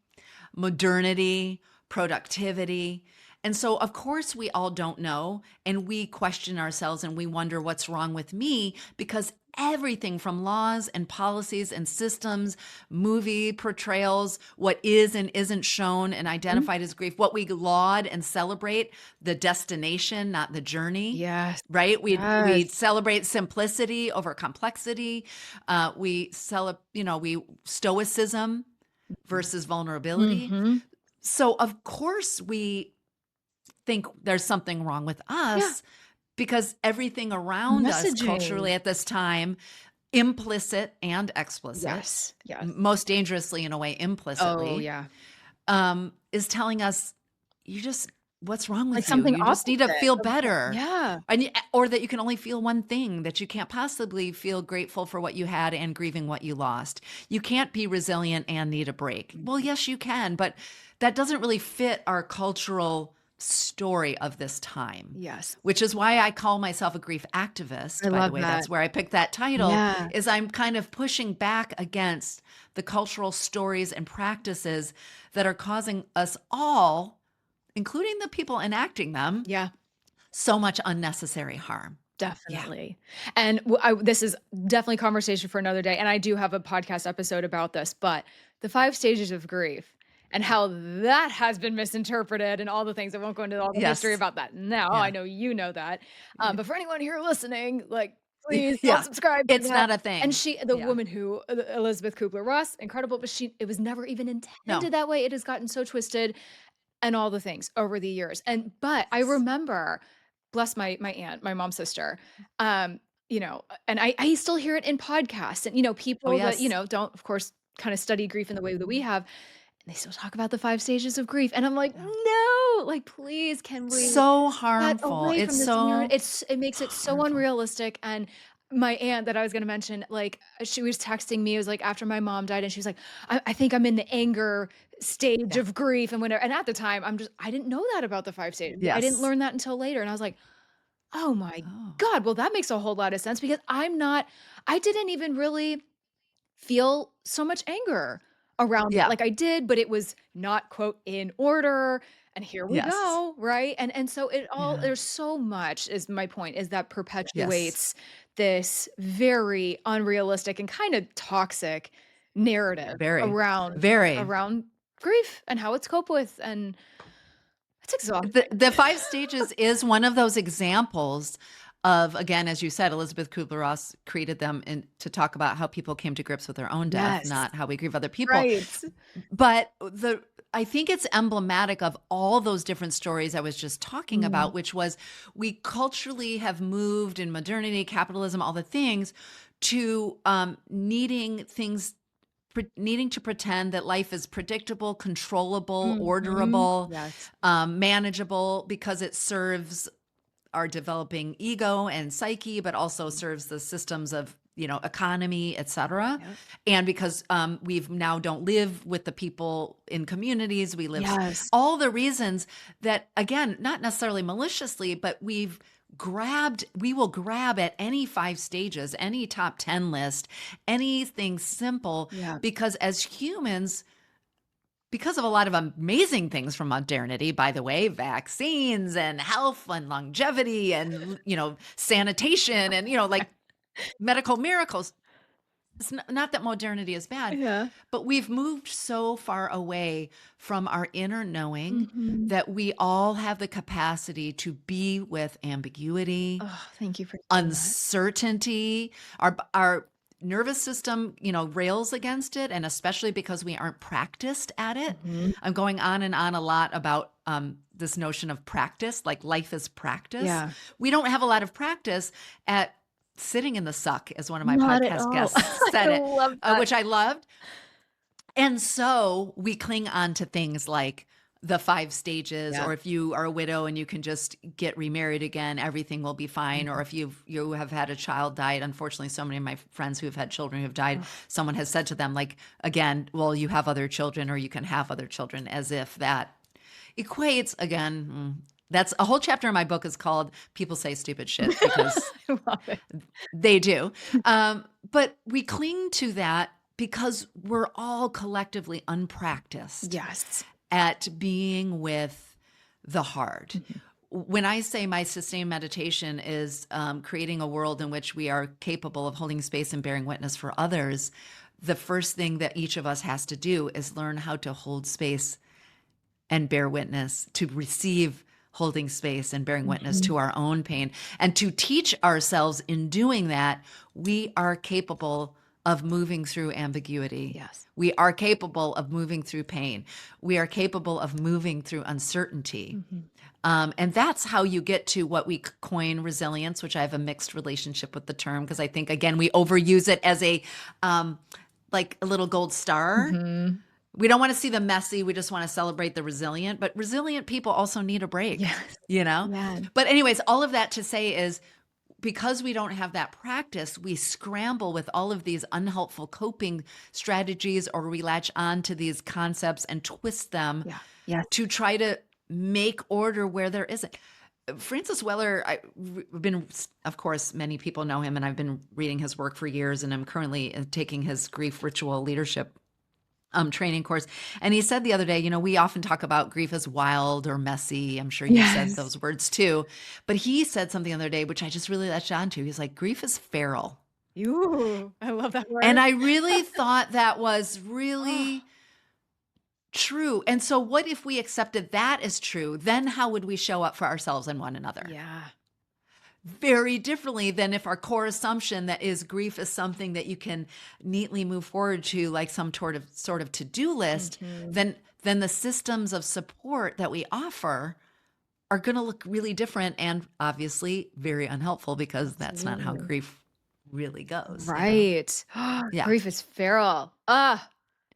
modernity, productivity. And so, of course, we all don't know, and we question ourselves and we wonder what's wrong with me, because everything from laws and policies and systems, movie portrayals, what is and isn't shown and identified as grief, what we laud and celebrate, the destination, not the journey. Yes. Right? We Yes. celebrate simplicity over complexity. We stoicism versus vulnerability. Mhm. So of course we think there's something wrong with Yeah. us, because everything around us Messaging. culturally at this time, implicit and explicit, Yes. Yes. most dangerously in a way Oh, implicitly, yeah. is telling us, what's wrong Like with you? something You just need to opposite feel of what better. yeah. Or that you can only feel one thing, that you can't possibly feel grateful for what you had and grieving what you lost. You can't be resilient and need a break. Well, yes, you can, but that doesn't really fit our cultural story of this time, Yes. which is why I call myself a grief I activist. By the love way, that. that's where I picked that title, Yeah. is I'm kind of pushing back against the cultural stories and practices that are causing us all, including the people enacting them, Yeah. so much unnecessary harm. Yeah. Definitely. And this is definitely conversation for another day, and I do have a podcast episode about this, but the 5 stages of grief and how that has been misinterpreted and all the things. I won't go into all the history Yes. about that now. I Yeah. know you know that. Y But for anyone here listening, like, please don't Yeah. subscribe to It's that. not a And thing. the Yeah. woman who Elizabeth Kubler-Ross, incredible, but it was never even No. intended that way. It has gotten so twisted and all the things over the years. But I Yes. remember, bless my aunt, my mom's sister, and I still hear it in podcasts and, Oh, people that, yes. don't, of course, kind of study grief in the way that we have, and they still talk about the 5 stages of grief, and I'm like, Yeah. "No, like, please, can we So get harmful. away It's from this narrative?" so It makes it so harmful. unrealistic, and my aunt that I was gonna mention, like, she was texting me, it was, like, after my mom died, and she was like, I think I'm in the anger stage Yeah. of grief and whatever." And at the time, I didn't know that about the 5 stages. I didn't Yes. learn that until later, and I was like, "Oh my Oh. god, well, that makes a whole lot of sense because I didn't even really feel so much anger around it. Yeah. Like I did, but it was not, quote, "in order," and here we Yes. go, right? And so Yeah. there's so much, is my point, is that Yes. perpetuates this very unrealistic and kind of toxic narrative Very. around Very. around grief and how it's coped with, and it's The exhausting. the 5 stages is one of those examples of, again, as you said, Elizabeth Kubler-Ross created them to talk about how people came to grips with their own death, Yes, not how we grieve other people. right. But I think it's emblematic of all those different stories I was just talking Mm, about, which was, we culturally have moved in modernity, capitalism, all the things, to needing to pretend that life is predictable, controllable, mhm. orderable, Yes. manageable, because it serves our developing ego and psyche, but also serves the systems of, economy, et cetera. Yep. And because we've now don't live with the people in communities, we live Yes. all the reasons that, again, not necessarily maliciously, but we will grab at any 5 stages, any top 10 list, anything simple, Yeah. because as humans, because of a lot of amazing things from modernity, by the way, vaccines and health and longevity and, sanitation and, like, medical miracles. It's not that modernity is bad, Yeah. but we've moved so far away from our inner knowing Mhm. that we all have the capacity to be with ambiguity, Oh, thank you for saying that. uncertainty. Our nervous system, rails against it, and especially because we aren't practiced at it. Mhm. I'm going on and on a lot about this notion of practice, like life is practice. Yeah. We don't have a lot of practice at sitting in the suck, as one of my Not at podcast all. guests I said it, love that. which I loved. And so we cling on to things like the 5 stages, Yeah. or if you are a widow and you can just get remarried again, everything will be fine. Or Mhm. if you have had a child died, unfortunately, so many of my friends who have had children who have died, Ugh. someone has said to them, like, again, well, you have other children or you can have other children, as if that equates again. That's a whole chapter in my book is called People Say Stupid Shit, because I love it. they do. But we cling to that because we're all collectively unpracticed Yes. at being with the hard. Mhm. When I say my sustained meditation is creating a world in which we are capable of holding space and bearing witness for others, the first thing that each of us has to do is learn how to hold space and bear witness, to receive holding space and bearing witness Mhm. to our own pain, and to teach ourselves in doing that, we are capable of moving through ambiguity. Yes. We are capable of moving through pain. We are capable of moving through uncertainty. Mhm. And that's how you get to what we coin resilience, which I have a mixed relationship with the term, because I think, again, we overuse it as um, like a little gold star. Mhm. We don't want to see the messy. We just want to celebrate the resilient. But resilient people also need a break, Yes. you know? Yeah. But, anyways, all of that to say is because we don't have that practice, we scramble with all of these unhelpful coping strategies, or we latch on to these concepts and twist them Yeah. Yes. to try to make order where there isn't. Francis Weller, I've been, of course, many people know him, and I've been reading his work for years, and I'm currently taking his grief ritual leadership training course. And he said the other day, we often talk about grief as wild or messy. I'm sure you've said Yes. those words too. But he said something the other day, which I just really latched onto. He's like, grief is feral. Ooh, I love that And word. I really thought that was Oh, really true. And so what if we accepted that as true? Then how would we show up for ourselves and one another? yeah. Very differently than if our core assumption that is grief is something that you can neatly move forward to, like some sort of to-do list, Mhm. then the systems of support that we offer are going to look really different, and obviously very unhelpful, because that's not how Absolutely. grief really goes. Right. Yeah. Grief is feral. Ah,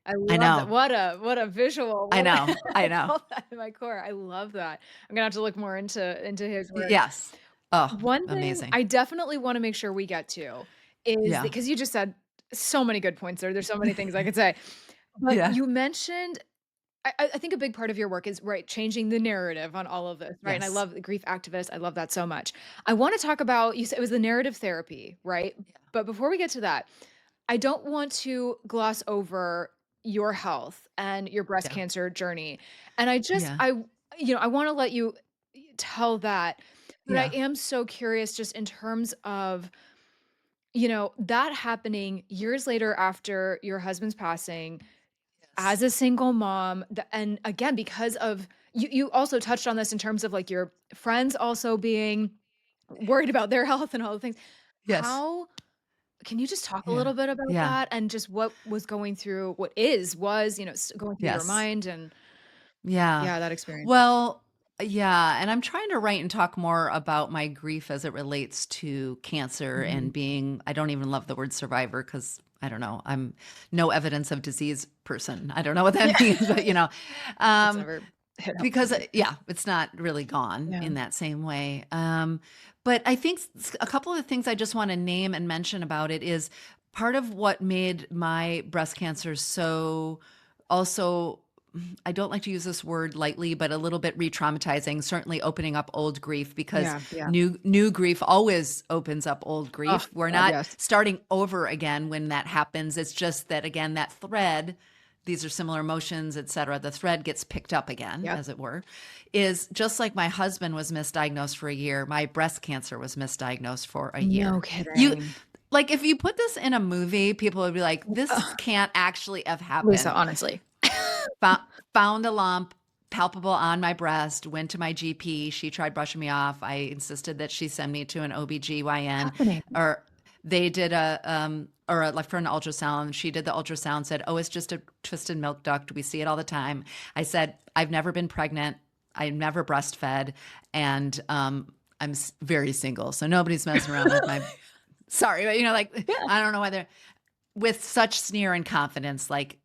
I I love that. know. What a visual. I What know. I I know. felt that in my core. I love that. I'm gonna have to look more into his work. Yes. Oh, One thing amazing. I definitely wanna make sure we get to is Yeah. because you just said so many good points there. There's so many things I could say. But Yeah. you mentioned I think a big part of your work is, right, changing the narrative on all of this, right? And I Yes. love the grief activist. I love that so much. I wanna talk about you said it was the narrative therapy, right? Yeah. But before we get to that, I don't want to gloss over your health and your breast Yeah. cancer journey. And I just Yeah. I wanna let you tell that, but I Yeah. am so curious just in terms of, that happening years later after your husband's passing, Yes. as a single mom, and again, because of you also touched on this in terms of, like, your friends also being worried about their health and all the things. Yes. How can you just talk a Yeah. little bit about Yeah. that and just what was going through going through your Yes. mind and Yeah. yeah, that experience? Well, yeah, and I'm trying to write and talk more about my grief as it relates to cancer Mhm. and being, I don't even love the word survivor, because I don't know. I'm no evidence of disease person. I don't know what that Yeah. means, but It's um never hit home for because me. yeah, it's not really gone Yeah. in that same way. But I think a couple of the things I just want to name and mention about it is part of what made my breast cancer so also, I don't like to use this word lightly, but a little bit re-traumatizing, certainly opening up old grief, because Yeah, yeah. new grief always opens up old Oh, grief. We're god, not yes. starting over again when that happens. It's just that, again, that thread, these are similar emotions, et cetera, the thread gets picked up again, Yep. as it were. Is just like my husband was misdiagnosed for a year, my breast cancer was misdiagnosed for a No year. You kidding. like, if you put this in a movie, people would be like, this Ugh, can't actually have Lisa, happened. honestly. Fou Found a lump palpable on my breast, went to my GP, she tried brushing me off, I insisted that she send me to an OBGYN, Happening. or they did like, for an ultrasound, she did the ultrasound, said, "Oh, it's just a twisted milk duct, we see it all the time." I said, "I've never been pregnant, I've never breastfed, and, I'm very single, so nobody's messing around with my." Sorry, but, like, Yeah. I don't know whether with such sneer and confidence, like,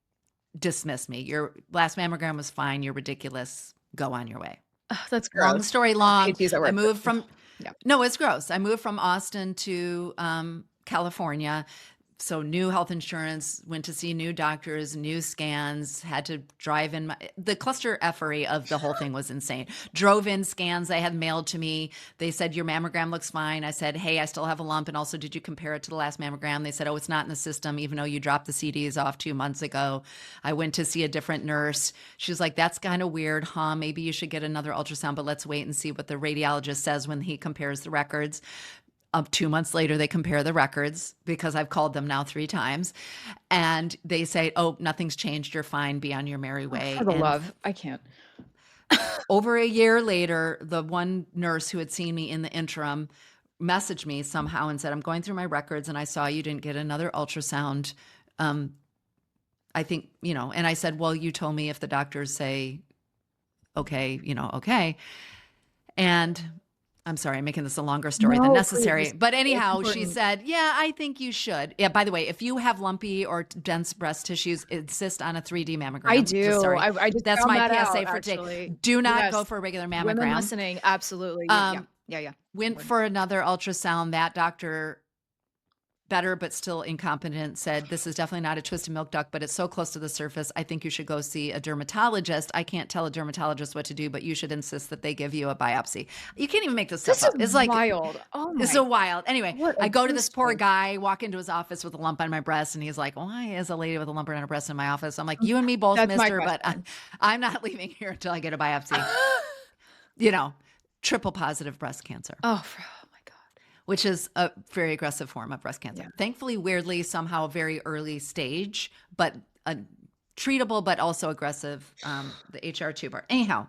dismiss me. Your last mammogram was fine. You're ridiculous. Go on your way. Ugh, that's Long gross. story I hate long, to use that I word, but moved from, yeah. no, it's gross. I moved from Austin to California. So new health insurance, went to see new doctors, new scans, had to drive in. The cluster effery of the whole thing was insane. Drove in scans they had mailed to me. They said, your mammogram looks fine. I said, hey, I still have a lump. And also, did you compare it to the last mammogram? They said, oh, it's not in the system, even though you dropped the CDs off 2 months ago. I went to see a different nurse. She was like, that's kind of weird, huh? Maybe you should get another ultrasound, but let's wait and see what the radiologist says when he compares the records. 2 months later, they compare the records because I've called them now 3 times. And they say, oh, nothing's changed. You're fine. Be on your merry Oh, for way. the And love. I can't. over a year later, the one nurse who had seen me in the interim messaged me somehow and said, I'm going through my records and I saw you didn't get another ultrasound. I think, and I said, well, you told me if the doctors say, okay, okay. And I'm sorry, I'm making this a longer story than No, please, necessary. But it's anyhow, she important. said, yeah, I think you should. Yeah, by the way, if you have lumpy or dense breast tissues, insist on a 3D I mammogram. Just do. sorry. I just That's found my that out, PSA for today. actually. Do not go Yes. for a regular Women mammogram. listening, absolutely. Yeah. Um, Yeah, yeah. went Would. for another ultrasound. That doctor, better but still incompetent, said, this is definitely not a twisted milk duct, but it's so close to the surface. I think you should go see a dermatologist. I can't tell a dermatologist what to do, but you should insist that they give you a biopsy. You can't even make this This stuff is up. It's like, wild. Oh it's my, so wild. Anyway, what a I go to true this poor story. guy, walk into his office with a lump on my breast, and he's like, why is a lady with a lump on her breast in my office? I'm like, you and me both, That's my mister, but question. I'm not leaving here until I get a biopsy. You know, triple positive breast cancer, Oh my God. which is a very aggressive form of breast cancer. Yeah. Thankfully, weirdly, somehow very early stage, but treatable, but also aggressive, the HR tumor. Anyhow,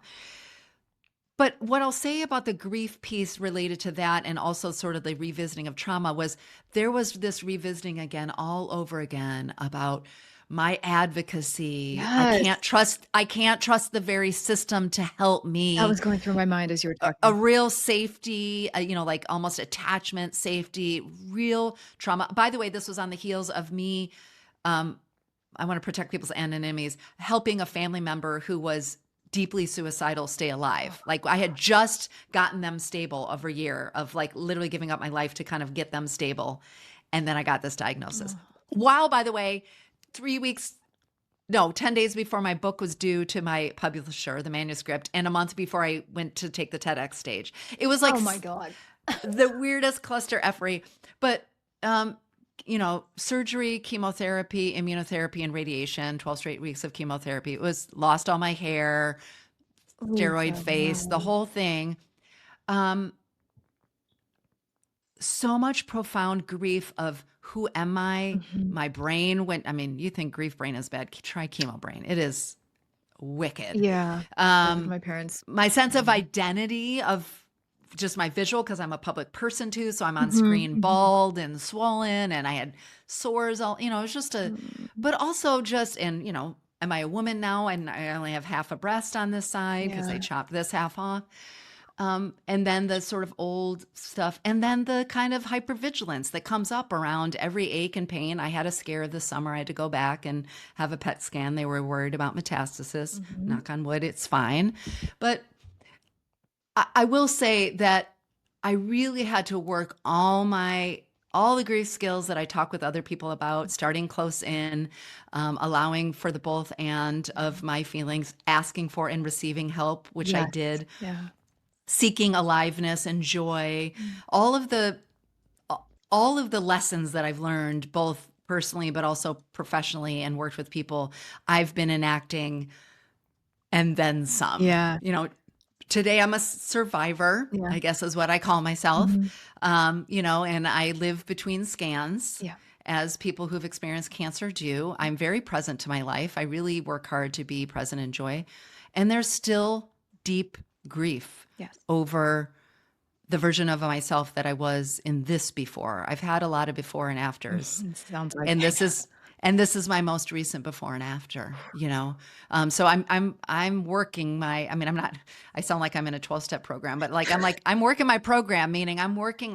but what I'll say about the grief piece related to that and also sort of the revisiting of trauma was there was this revisiting again all over again about my advocacy. Yes. I can't trust the very system to help That me. was going through my mind as you were A talking. real safety, like almost attachment safety, real trauma. By the way, this was on the heels of me. I want to protect people's anonymities, helping a family member who was deeply suicidal stay alive. Like I had just gotten them stable over a year of like literally giving up my life to kind of get them stable. And then I got this diagnosis. While, by the way, 10 days before my book was due to my publisher, the manuscript, and a month before I went to take the TEDx stage. It was like Oh my God. the weirdest cluster effery. But surgery, chemotherapy, immunotherapy, and radiation, 12 straight weeks of chemotherapy. It was lost all my hair, steroid Lisa, face, the no. whole thing. So much profound grief of who am I? Mhm. My brain went, you think grief brain is bad. Try chemo brain. It is wicked. Yeah. Both of my parents. My sense of identity of just my visual, because I'm a public person too. So I'm on Mhm, screen mhm. bald and swollen and I had sores all, it was just Mm. but also just, and am I a woman now? And I only have half a breast on this side because they Yeah. chopped this half off. And then the sort of old stuff, and then the kind of hypervigilance that comes up around every ache and pain. I had a scare this summer. I had to go back and have a PET scan. They were worried about metastasis. Mhm. Knock on wood, it's fine. But I will say that I really had to work all the grief skills that I talk with other people about, starting close in, allowing for the both and of my feelings, asking for and receiving help, which I Yes. did, Yeah. seeking aliveness and joy, Mm. all of the lessons that I've learned, both personally but also professionally, and worked with people, I've been enacting and then some. Yeah. Today I'm a survivor, Yeah. I guess is what I call myself. Mhm. And I live between scans Yeah. as people who've experienced cancer do. I'm very present to my life. I really work hard to be present in joy. And there's still deep grief Yes. over the version of myself that I was in this before. I've had a lot of before and afters. Sounds like And it. this is my most recent before and after. So I'm working I'm not, I sound like I'm in a 12-step program, but I'm working my program, meaning I'm working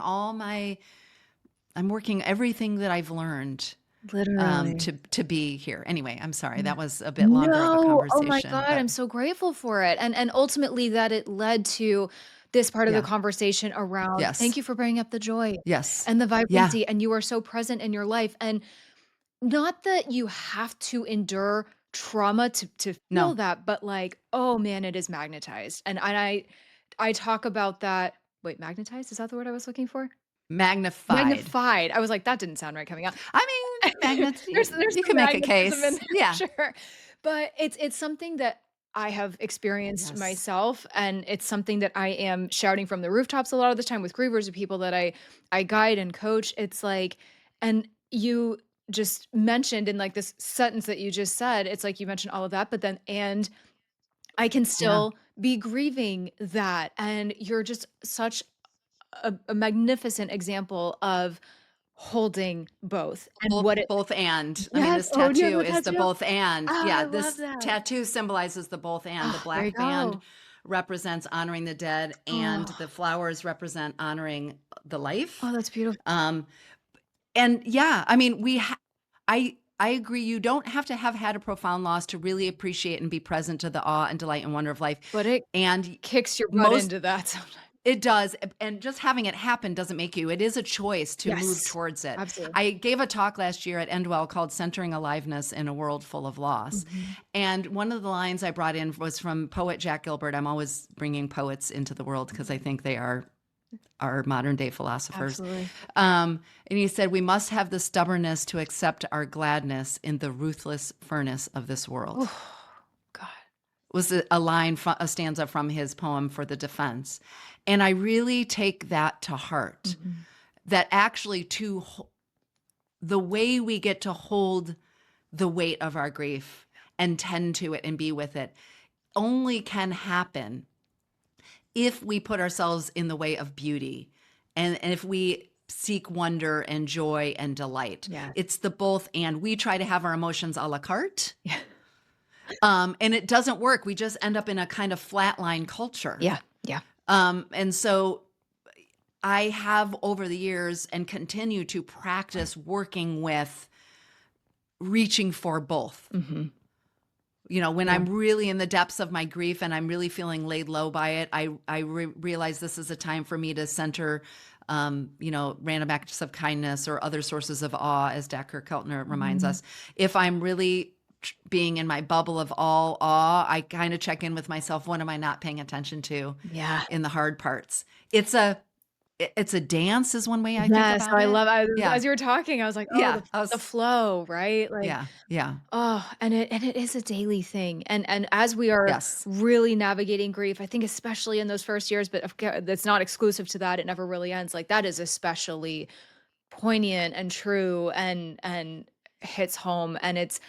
everything that I've learned Literally. to be here. Anyway, I'm sorry. Yeah. That was a bit longer of a No, oh my conversation, god, but I'm so grateful for it, and ultimately that it led to this part of the yeah. conversation around thank Yes. you for bringing up the joy Yes. and the Yeah. vibrancy, and you are so present in your life, and not that you have to endure trauma to feel No. that, but, like, oh man, it is magnetized, and I talk about that wait, magnetized? Is that the word I was looking for? Magnified. Magnified. I was like, "That didn't sound right coming out." I mean, magnets, There's you some can make a magnetism in case. there Yeah. for sure. But it's something that I have experienced Yes. myself, and it's something that I am shouting from the rooftops a lot of the time with grievers or people that I guide and coach. It's like and you just mentioned in, like, this sentence that you just said, it's like you mentioned all of that, but then and I can Yeah. still be grieving that, and you're just such a magnificent example of holding both and what it Both and. I mean, yes, this oh, do you have tattoo a is the tattoo? both and. Oh, I Yeah, love this that. tattoo symbolizes the both and. The Oh, there you black band go. represents honoring the dead, and the Oh, flowers represent honoring the life. oh, that's beautiful. Um, and yeah, I mean, I agree. You don't have to have had a profound loss to really appreciate and be present to the awe and delight and wonder of life. But it And kicks your butt most into that sometimes. it does, and just having it happen doesn't make you. It is a choice to move Yes, towards it. absolutely. I gave a talk last year at Endwell called "Centering Aliveness in a World Full of Loss," Mhm. and one of the lines I brought in was from poet Jack Gilbert. I'm always bringing poets into the world because I think they are our modern day philosophers. Absolutely. And he said, "We must have the stubbornness to accept our gladness in the ruthless furnace of this world." Oh, God. Was a line, a stanza from his poem For the Defense. And I really take that to heart, Mhm. that actually the way we get to hold the weight of our grief and tend to it and be with it only can happen if we put ourselves in the way of beauty and if we seek wonder and joy and delight. Yes. It's the both and. We try to have our emotions a la carte. Yeah. And it doesn't work. We just end up in a kind of flatline culture. Yeah, yeah. And so I have over the years and continue to practice working with reaching for both. Mhm. You know, when Yeah. I'm really in the depths of my grief and I'm really feeling laid low by it, I realize this is a time for me to center, random acts of kindness or other sources of awe, as Dacher Keltner reminds Mhm. us. If I'm really being in my bubble of all awe, I kind of check in with myself. What am I not paying attention to Yeah. in the hard parts? It's a dance, is one way I think Yes, about I it. love I Yeah, as you were talking, I was like, "Oh, yeah. the flow," right? Like, Yeah, yeah, oh, and it is a daily thing, and as we are yes, really navigating grief, I think especially in those first years, but that's not exclusive to that, it never really ends, like, that is especially poignant and true and hits home, and it's,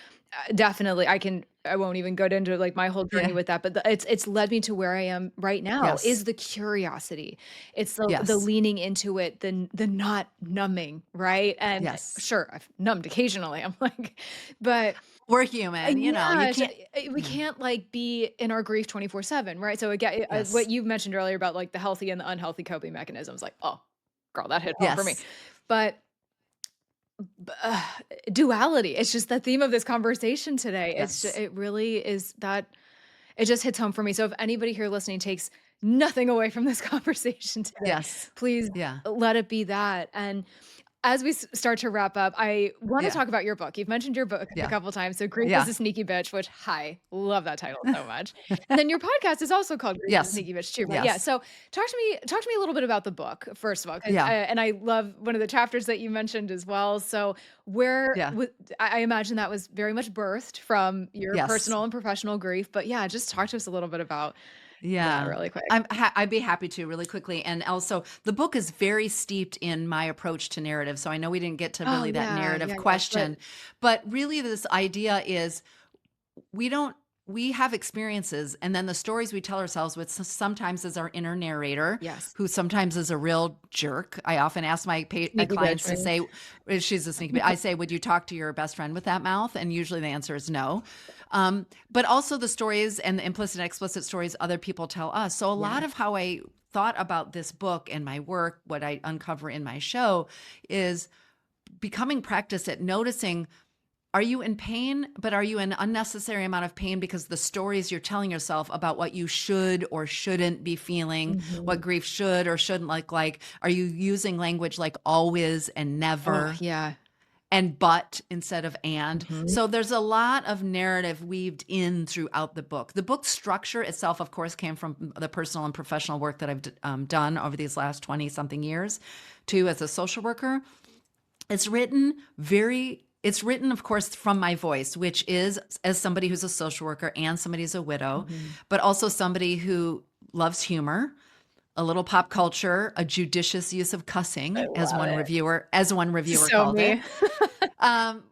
definitely I won't even go into, like, my whole journey yeah, with that, but it's led me to where I am right now, yes, is the curiosity. It's the yes, leaning into it, the not numbing, right? And, yes. sure, I've numbed occasionally, I'm like but We're human, you yeah, can't. we Yeah. can't, like, be in our grief 24/7, right? So, again, Yes. what you mentioned earlier about, like, the healthy and the unhealthy coping mechanisms, like, oh, girl, that hit home for me. Yes. But, b duality, it's just the theme of this conversation today. Yes. It really is that it just hits home for me. So if anybody here listening takes nothing away from this conversation today, Yes. please Yeah. let it be that. And as we start to wrap up, I want to Yeah. talk about your book. You've mentioned your book a Yeah. couple times. So Grief is Yeah. a Sneaky Bitch, which hi, love that title so much. And then your podcast is also called Grief is a Yes. Sneaky Bitch too, right? Yeah. Yes. So talk to me a little bit about the book first of all, because Yeah. and I love one of the chapters that you mentioned as well. So where Yeah. I imagine that was very much birthed from your Yes. personal and professional grief, but yeah, just talk to us a little bit about that Yeah. really quick. I'd be happy to really quickly. And also the book is very steeped in my approach to narrative. So I know we didn't get to Oh really that yeah, narrative yeah. But question, but really this idea is we don't we have experiences and then the stories we tell ourselves with sometimes is our inner narrator yes, who sometimes is a real jerk. I often ask my sneaky bitch, clients to maybe. say she's a sneaky bit. I say, would you talk to your best friend with that mouth? And usually the answer is no. But also the stories and the implicit and explicit stories other people tell us. So a lot Yes. of how I thought about this book and my work, what I uncover in my show is becoming practice at noticing, are you in pain, but are you in unnecessary amount of pain because the stories you're telling yourself about what you should or shouldn't be feeling, what Mhm. grief should or shouldn't look like? Are you using language like always and Oh, never yeah. and but instead of and? Mhm. So there's a lot of narrative weaved in throughout the book. The book structure itself, of course, came from the personal and professional work that I've done over these last 20 something years, too, as a social worker. It's written, of course, from my voice, which is as somebody who's a social worker and somebody who's a widow, Mhm. but also somebody who loves humor, a little pop culture, a judicious use of I cussing, love it. as one reviewer So called it. me.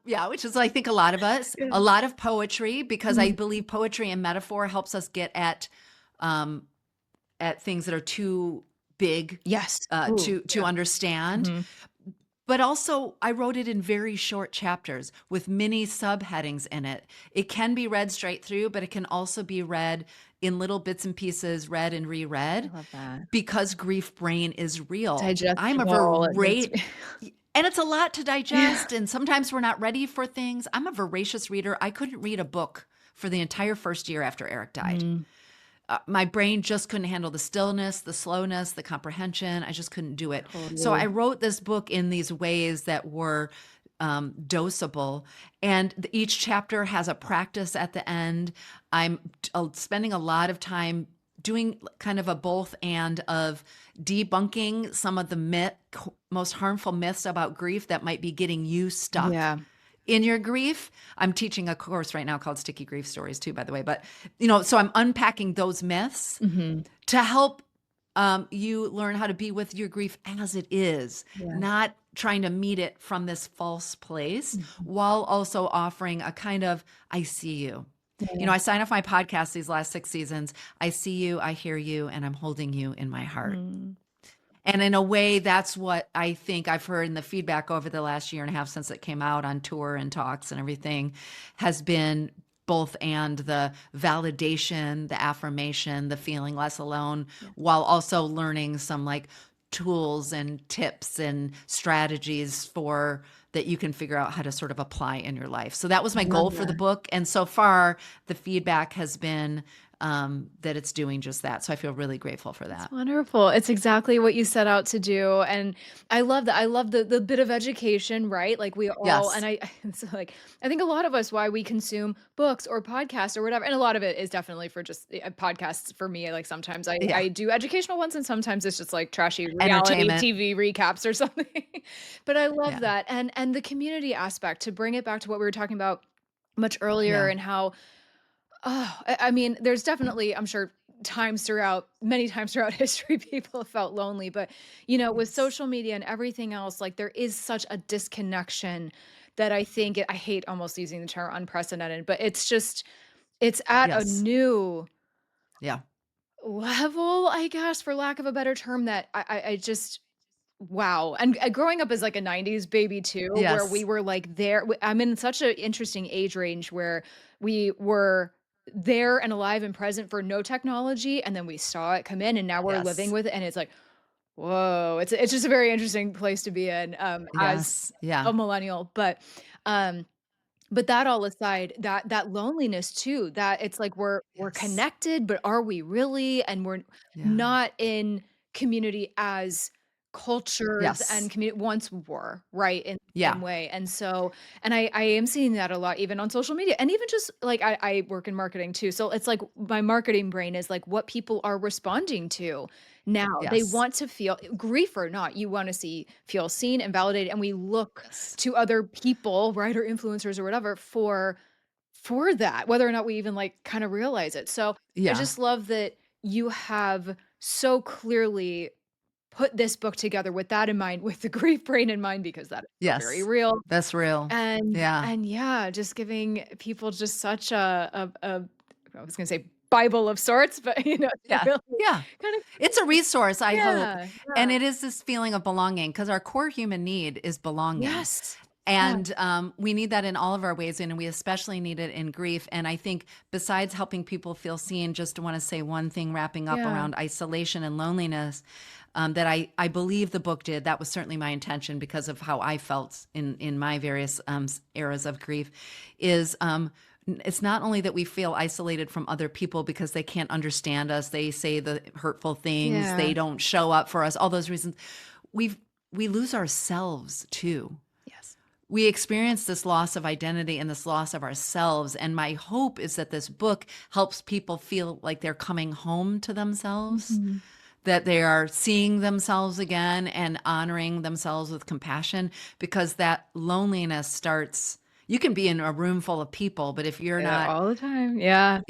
Yeah, which is, I think, a lot of us, Yeah. a lot of poetry, because I Mhm. believe poetry and metaphor helps us get um, at things that are too big Yes. Ooh, to yeah. understand. Mhm. But also, I wrote it in very short chapters with mini subheadings in it. It can be read straight through, but it can also be read in little bits and pieces, read and I reread, love that. because grief brain is real. I'm a Digestible, it needs to voracious, be. and it's a lot to Yeah. digest, and sometimes we're not ready for things. I'm a voracious reader. I couldn't read a book for the entire first year after Eric died. Mm, My brain just couldn't handle the stillness, the slowness, the comprehension. I just couldn't do it. So I totally. wrote this book in these ways that were dosable. And each chapter has a practice at the end. I'm spending a lot of time doing kind of a both and of debunking some of the most harmful myths about grief that might be getting you stuck Yeah. in your grief. I'm teaching a course right now called Sticky Grief Stories too, by the way. But, so I'm unpacking those myths Mhm. to help you learn how to be with your grief as it is, Yeah. not trying to meet it from this false place, Mhm. while also offering a kind of, I see you. Yeah. I sign off my podcast these last 6 seasons. I see you, I hear you, and I'm holding you in my heart. Mm. And in a way, that's what I think I've heard in the feedback over the last year and a half since it came out on tour and talks and everything, has been both and the validation, the affirmation, the feeling less alone, Yeah. while also learning some like tools and tips and strategies for that you can figure out how to sort of apply in your life. So that was I my love goal for the that. book. And so far, the feedback has been that it's doing just that. So I feel really grateful for It's that. wonderful. It's exactly what you set out to do, and I love that. I love the bit of education, right? Like, we all and Yes. I it's like, I think a lot of us why we consume books or podcasts or whatever, and a lot of it is definitely for just, podcasts for me, like, sometimes Yeah. I do educational ones, and sometimes it's just, like, trashy reality Entertainment. TV recaps or something. But I love Yeah. that, and the community aspect, to bring it back to what we were talking about much earlier Yeah. and how I mean, there's definitely, I'm sure, many times throughout history, people have felt lonely, but, with Yes. social media and everything else, like, there is such a disconnection that I think I hate almost using the term unprecedented, but it's at a Yes. new Yeah. level, I guess, for lack of a better term, that I just wow, and growing up as, like, a '90s baby too, where we Yes. were, like, I'm in such an interesting age range where we were there and alive and present for no technology, and then we saw it come in, and now we're living Yes. with it, and it's like, "Whoa." It's just a very interesting place to be in, as Yes. Yeah. a millennial, um but that all aside, that loneliness too, that it's like we're Yes. connected, but are we really? And we're Yeah. not in community as cultures and Yes. community once were, right? In the Yeah. same way. And so, and I am seeing that a lot even on social media. And even just like I work in marketing too. So it's like my marketing brain is like what people are responding to now. They Yes. want to feel grief or not, you want to feel seen and validated. And we look Yes. to other people, right, or influencers or whatever for that, whether or not we even like kind of realize it. So I Yeah. just love that you have so clearly put this book together with that in mind, with the grief brain in mind, because that is so very Yes. real. That's real. And Yeah. yeah, just giving people just such a I was gonna say Bible of sorts, but Yeah. really Yeah. kind of It's a resource, I hope. yeah, And yeah. it is this feeling of belonging because our core human need is belonging. Yes. Yeah. And we need that in all of our ways, and we especially need it in grief. And I think besides helping people feel seen, just want to say one thing wrapping up Yeah. around isolation and loneliness that I believe the book did. That was certainly my intention because of how I felt in my various eras of grief, is it's not only that we feel isolated from other people because they can't understand us, they say the hurtful things, Yeah. they don't show up for us, all those reasons. We lose ourselves too. Yes. We experience this loss of identity and this loss of ourselves. And my hope is that this book helps people feel like they're coming home to themselves, Mhm. that they are seeing themselves again and honoring themselves with compassion, because that loneliness starts. You can be in a room full of people, but if you're Yeah, not, all the time. Yeah.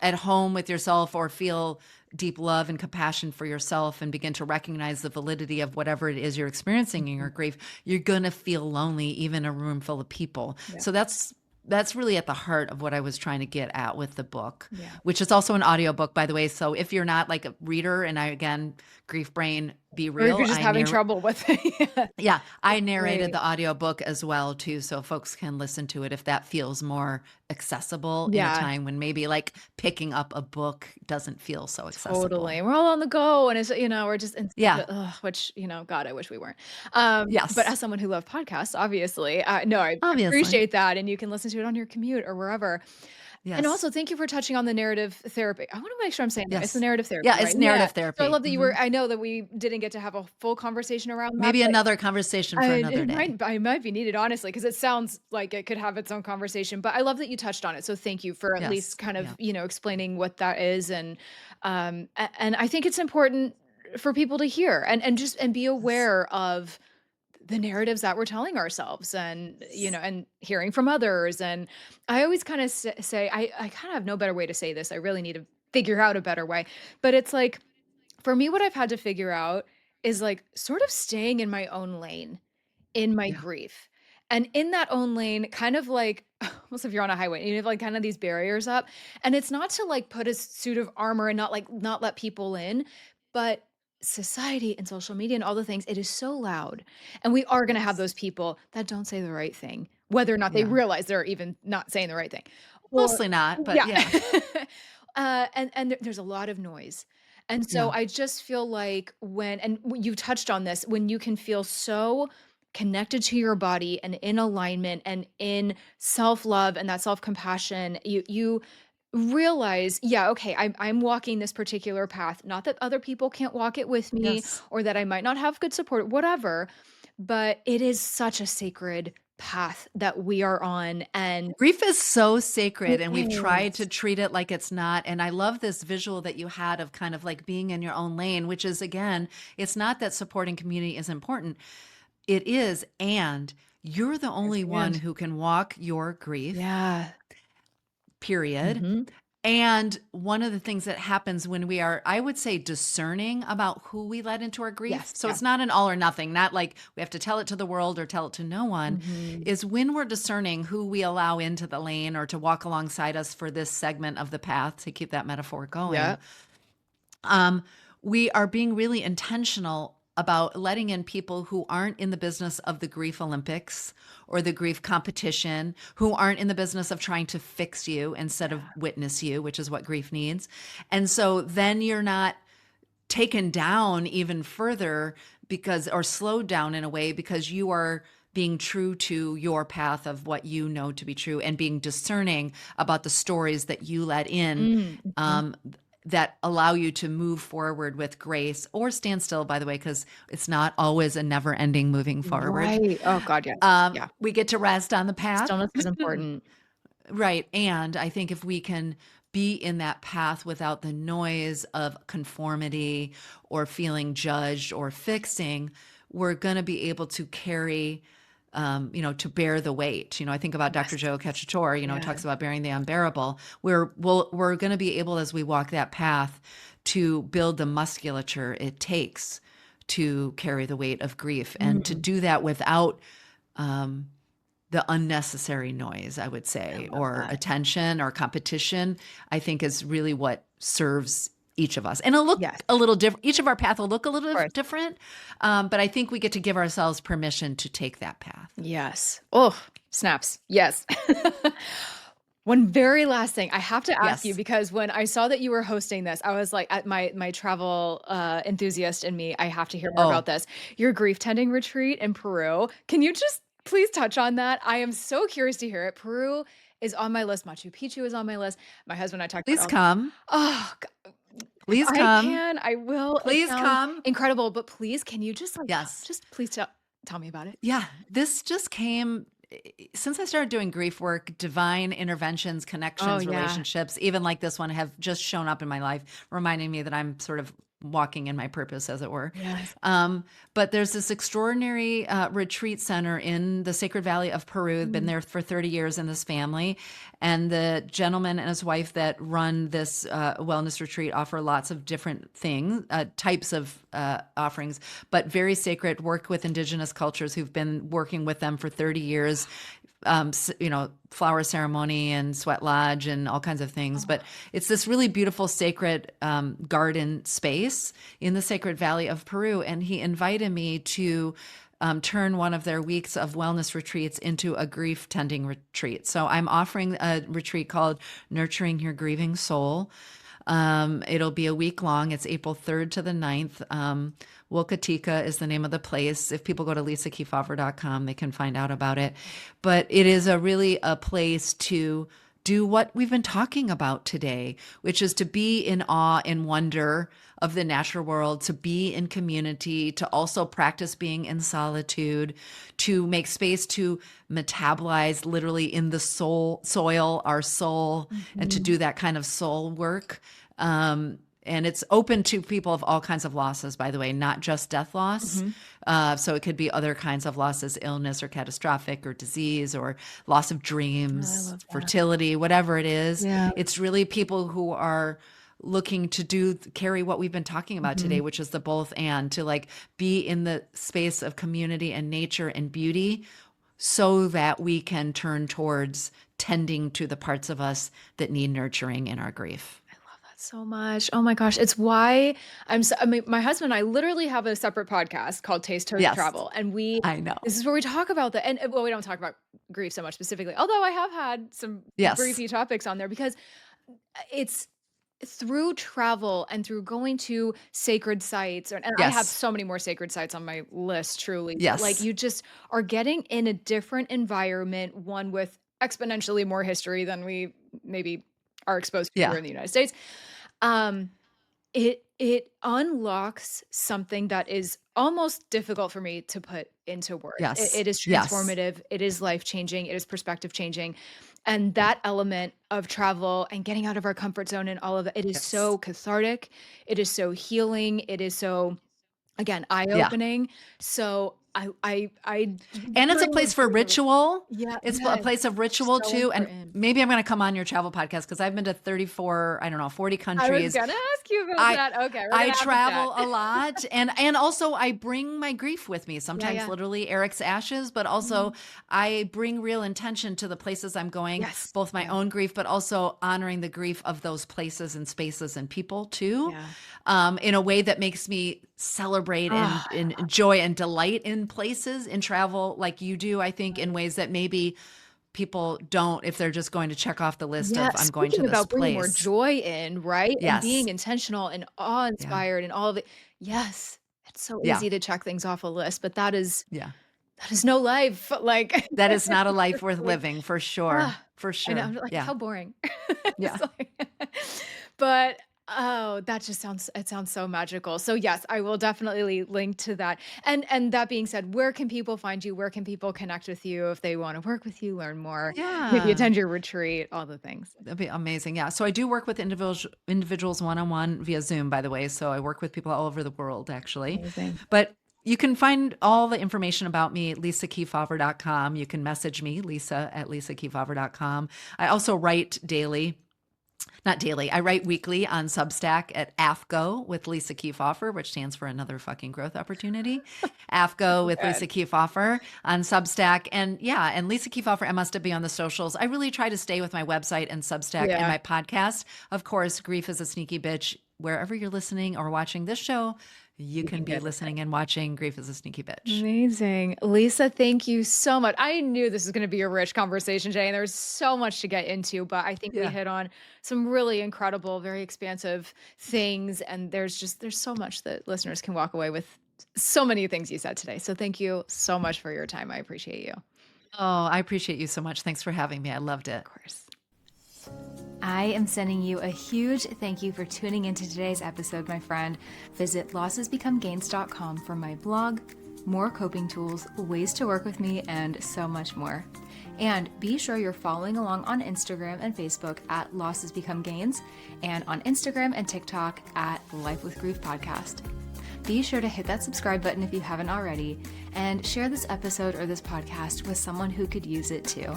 at home with yourself, or feel deep love and compassion for yourself and begin to recognize the validity of whatever it is you're experiencing in your Mhm. grief, you're going to feel lonely even in a room full of people. Yeah. So that's really at the heart of what I was trying to get at with the book, Yeah. which is also an audiobook, by the way. So if you're not like a reader, and I, again, grief brain, be Or if real, you're just having trouble with it. Yeah. yeah, I That's narrated great. the audiobook as well too, so folks can listen to it if that feels more accessible in a Yeah. time when maybe like picking up a book doesn't feel so accessible. Totally. We're all on the go and it's, we're just in such Yeah. a which, God, I wish we weren't. But Yes. as someone who loved podcasts, obviously, no, I Obviously. appreciate that, and you can listen to it on your commute or wherever. And Yes. also, thank you for touching on the narrative therapy. I wanna make sure I'm saying that. It's the Yes. narrative therapy, Yeah, it's right? Yeah. narrative So I therapy. love that Mhm. I know that we didn't get to have a full conversation around that, Maybe but another conversation for another day. I might be needed, honestly, because it sounds like it could have its own conversation, but I love that you touched on it, so thank you for at least Yes. kind of, Yeah. explaining what that is, and I think it's important for people to hear and be Yes. aware of the narratives that we're telling ourselves and, Yes. and hearing from others, and I always kinda say I kinda have no better way to say this, I really need to figure out a better way, but it's like, for me, what I've had to figure out is, like, sort of staying in my own lane in my Yeah. grief. And in that own lane, kind of like almost if you're on a highway, you have like kind of these barriers up. And it's not to like put a suit of armor and not let people in, but society and social media and all the things, it is so loud. And we are gonna have Yes. those people that don't say the right thing, whether or not they Yeah. realize they're even not saying the right thing. Or Mostly not, but yeah. yeah. And there's a lot of noise. And so Yeah. I just feel like you touched on this, when you can feel so connected to your body and in alignment and in self-love and that self-compassion, you realize, yeah, okay, I'm walking this particular path. Not that other people can't walk it with me Yes. or that I might not have good support, whatever, but it is such a sacred path that we are on, and Grief is so sacred, it and we've tried to is. treat it like it's not. And I love this visual that you had of kind of like being in your own lane, which is, again, it's not that supporting community is important. It is. And you're the There's only the one and. who can walk your grief, Yeah. period. Mhm. And one of the things that happens when we are, I would say, discerning about who we let into our grief. Yes, So yeah. it's not an all or nothing, not like we have to tell it to the world or tell it to no one, Mhm. is when we're discerning who we allow into the lane or to walk alongside us for this segment of the path, to keep that metaphor Yeah. going. Um, we are being really intentional about letting in people who aren't in the business of the grief Olympics or the grief competition, who aren't in the business of trying to fix you instead of Yeah. witness you, which is what grief needs. And so then you're not taken down even further because, or slowed down in a way, because you are being true to your path of what you know to be true and being discerning about the stories that you let in, Mm, mhm. um, that allow you to move forward with grace, or stand still, by the way, because it's not always a never ending moving forward. Right. Oh god, yes. Yeah. We get to rest on the path. Stillness is important. Right. And I think if we can be in that path without the noise of conformity or feeling judged or fixing, we're going to be able to carry, to bear the weight. I think about Dr. Yes. Joe Cacciatore, Yeah. talks about bearing the unbearable. We're going to be able, as we walk that path, to build the musculature it takes to carry the weight of grief, and to Mm, do that without, the unnecessary noise, I would I say, love or that. attention or competition, I think is really what serves each of us. And it'll look Yes, a little different. Each of our path will look a of little course. different. But I think we get to give ourselves permission to take that path. Yes. Oh, snaps. Yes. One very last thing I have to ask you Yes. because when I saw that you were hosting this, I was like, at my travel enthusiast in me, I have to hear more about Oh, this. Your grief tending retreat in Peru. Can you just please touch on that? I am so curious to hear it. Peru is on my list. Machu Picchu is on my list. My husband and I talked please about come. oh, if Please I come. can, I will. It Please sounds come. incredible, but please, can you just, like, Yes. just please tell me about it? Yeah, this just came since I started doing grief work, divine interventions, Oh, connections, yeah. relationships, even like this one have just shown up in my life, reminding me that I'm sort of walking in my purpose, as it were. Yes. Um, but there's this extraordinary retreat center in the Sacred Valley of Peru. Been Mm. there for 30 years in this family. And the gentleman and his wife that run this wellness retreat offer lots of different things, types of offerings, but very sacred work with indigenous cultures who've been working with them for 30 years. Flower ceremony and sweat lodge and all kinds of things. But it's this really beautiful sacred garden space in the Sacred Valley of Peru. And he invited me to turn one of their weeks of wellness retreats into a grief tending retreat. So I'm offering a retreat called Nurturing Your Grieving Soul. It'll be a week long. It's April 3rd to the 9th. Wilkatika is the name of the place. If people go to lisakefauver.com, they can find out about it. But it is really a place to do what we've been talking about today, which is to be in awe and wonder of the natural world, to be in community, to also practice being in solitude, to make space to metabolize literally in the soil, our soul, and to Mhm. do that kind of soul work. And it's open to people of all kinds of losses, by the way, not just death loss. Mhm. So it could be other kinds of losses, illness or catastrophic or disease or loss of Oh, I dreams, love that. fertility, whatever it is. Yeah. It's really people who are looking to carry what we've been talking about today, Mhm. which is the both and to like be in the space of community and nature and beauty so that we can turn towards tending to the parts of us that need nurturing in our grief. I love that so much. Oh my gosh, it's why I mean, my husband and I literally have a separate podcast called Taste, Toast, Yes, Travel, and we I know. this is where we talk about the and well, we don't talk about grief so much specifically, although I have had some Yes. griefy topics on there because it's through travel and through going to sacred sites, and I have Yes. so many more sacred sites on my list, truly, but, like, Yes. you just are getting in a different environment, one with exponentially more history than we maybe are exposed to here Yeah. in the United States. Um, it unlocks something that is almost difficult for me to put into words. Yes. It is Yes. transformative, it is life-changing, it is perspective changing, and that element of travel and getting out of our comfort zone and all of it is Yes. so cathartic, it is so healing, it is so, again, Yeah. eye-opening. So I And it's a very place much for agree. ritual. Yeah, It's a yes, place of ritual so too. And important. maybe I'm going to come on your travel podcast because I've been to 34, I don't know, 40 I was countries. gonna ask you about I that. Okay, we're I gonna have to chat. travel a lot and also I bring my grief with me. Yeah, Sometimes yeah. literally Eric's ashes, but also Mhm. I bring real intention to the places I'm going, Yes. both my Yeah. own grief, but also honoring the grief of those places and spaces and people too, Yeah. in a way that makes me celebrate Ah, and enjoy and delight in places in travel like you do, I think, in ways that maybe people don't if they're just going to check off the list yeah, of I'm going to speaking this about bringing more place. joy in, right? And Yes. being intentional and Yeah. awe-inspired and all of it. Yes, it's so Yeah. easy to check things off a list, but Yeah. that is no life, like, That is not a life worth truthfully. living for sure. Ah, For I know, sure. I'm like, Yeah. how boring. Yeah. It's like but, oh, that just sounds so magical. So, yes, I will definitely link to that. And that being said, where can people find you? Where can people connect with you if they wanna work with you, learn more, maybe Yeah. attend your retreat, all the things? That'd be amazing. Yeah. So I do work with individuals one-on-one via Zoom, by the way. So I work with people all over the world actually. Amazing. But you can find all the information about me at lisakefauver.com. You can message me, Lisa at lisakefauver.com. I also write daily Not daily. I write weekly on Substack at AFGO with Lisa Kiefhofer, which stands for Another Fucking Growth Opportunity. AFGO with Good. Lisa Kiefhofer on Substack. And yeah, and Lisa Kiefhofer, MSW on the socials. I really try to stay with my website and Substack and Yeah. my podcast. Of course, Grief is a Sneaky Bitch. Wherever you're listening or watching this show, you You can can be get it. listening and watching Grief is a Sneaky Bitch. Amazing. Lisa, thank you so much. I knew this was going to be a rich conversation today, and there's so much to get into, but I think we Yeah. hit on some really incredible, very expansive things. And there's so much that listeners can walk away with, so many things you said today. So thank you so much for your time. I appreciate you. Of Oh, I appreciate you so much. Thanks for having me. I loved it. course. I am sending you a huge thank you for tuning into today's episode, my friend. Visit lossesbecomegains.com for my blog, more coping tools, ways to work with me, and so much more. And be sure you're following along on Instagram and Facebook at Losses Become Gains, and on Instagram and TikTok at Life with Grief Podcast. Be sure to hit that subscribe button if you haven't already, and share this episode or this podcast with someone who could use it too.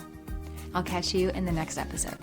I'll catch you in the next episode.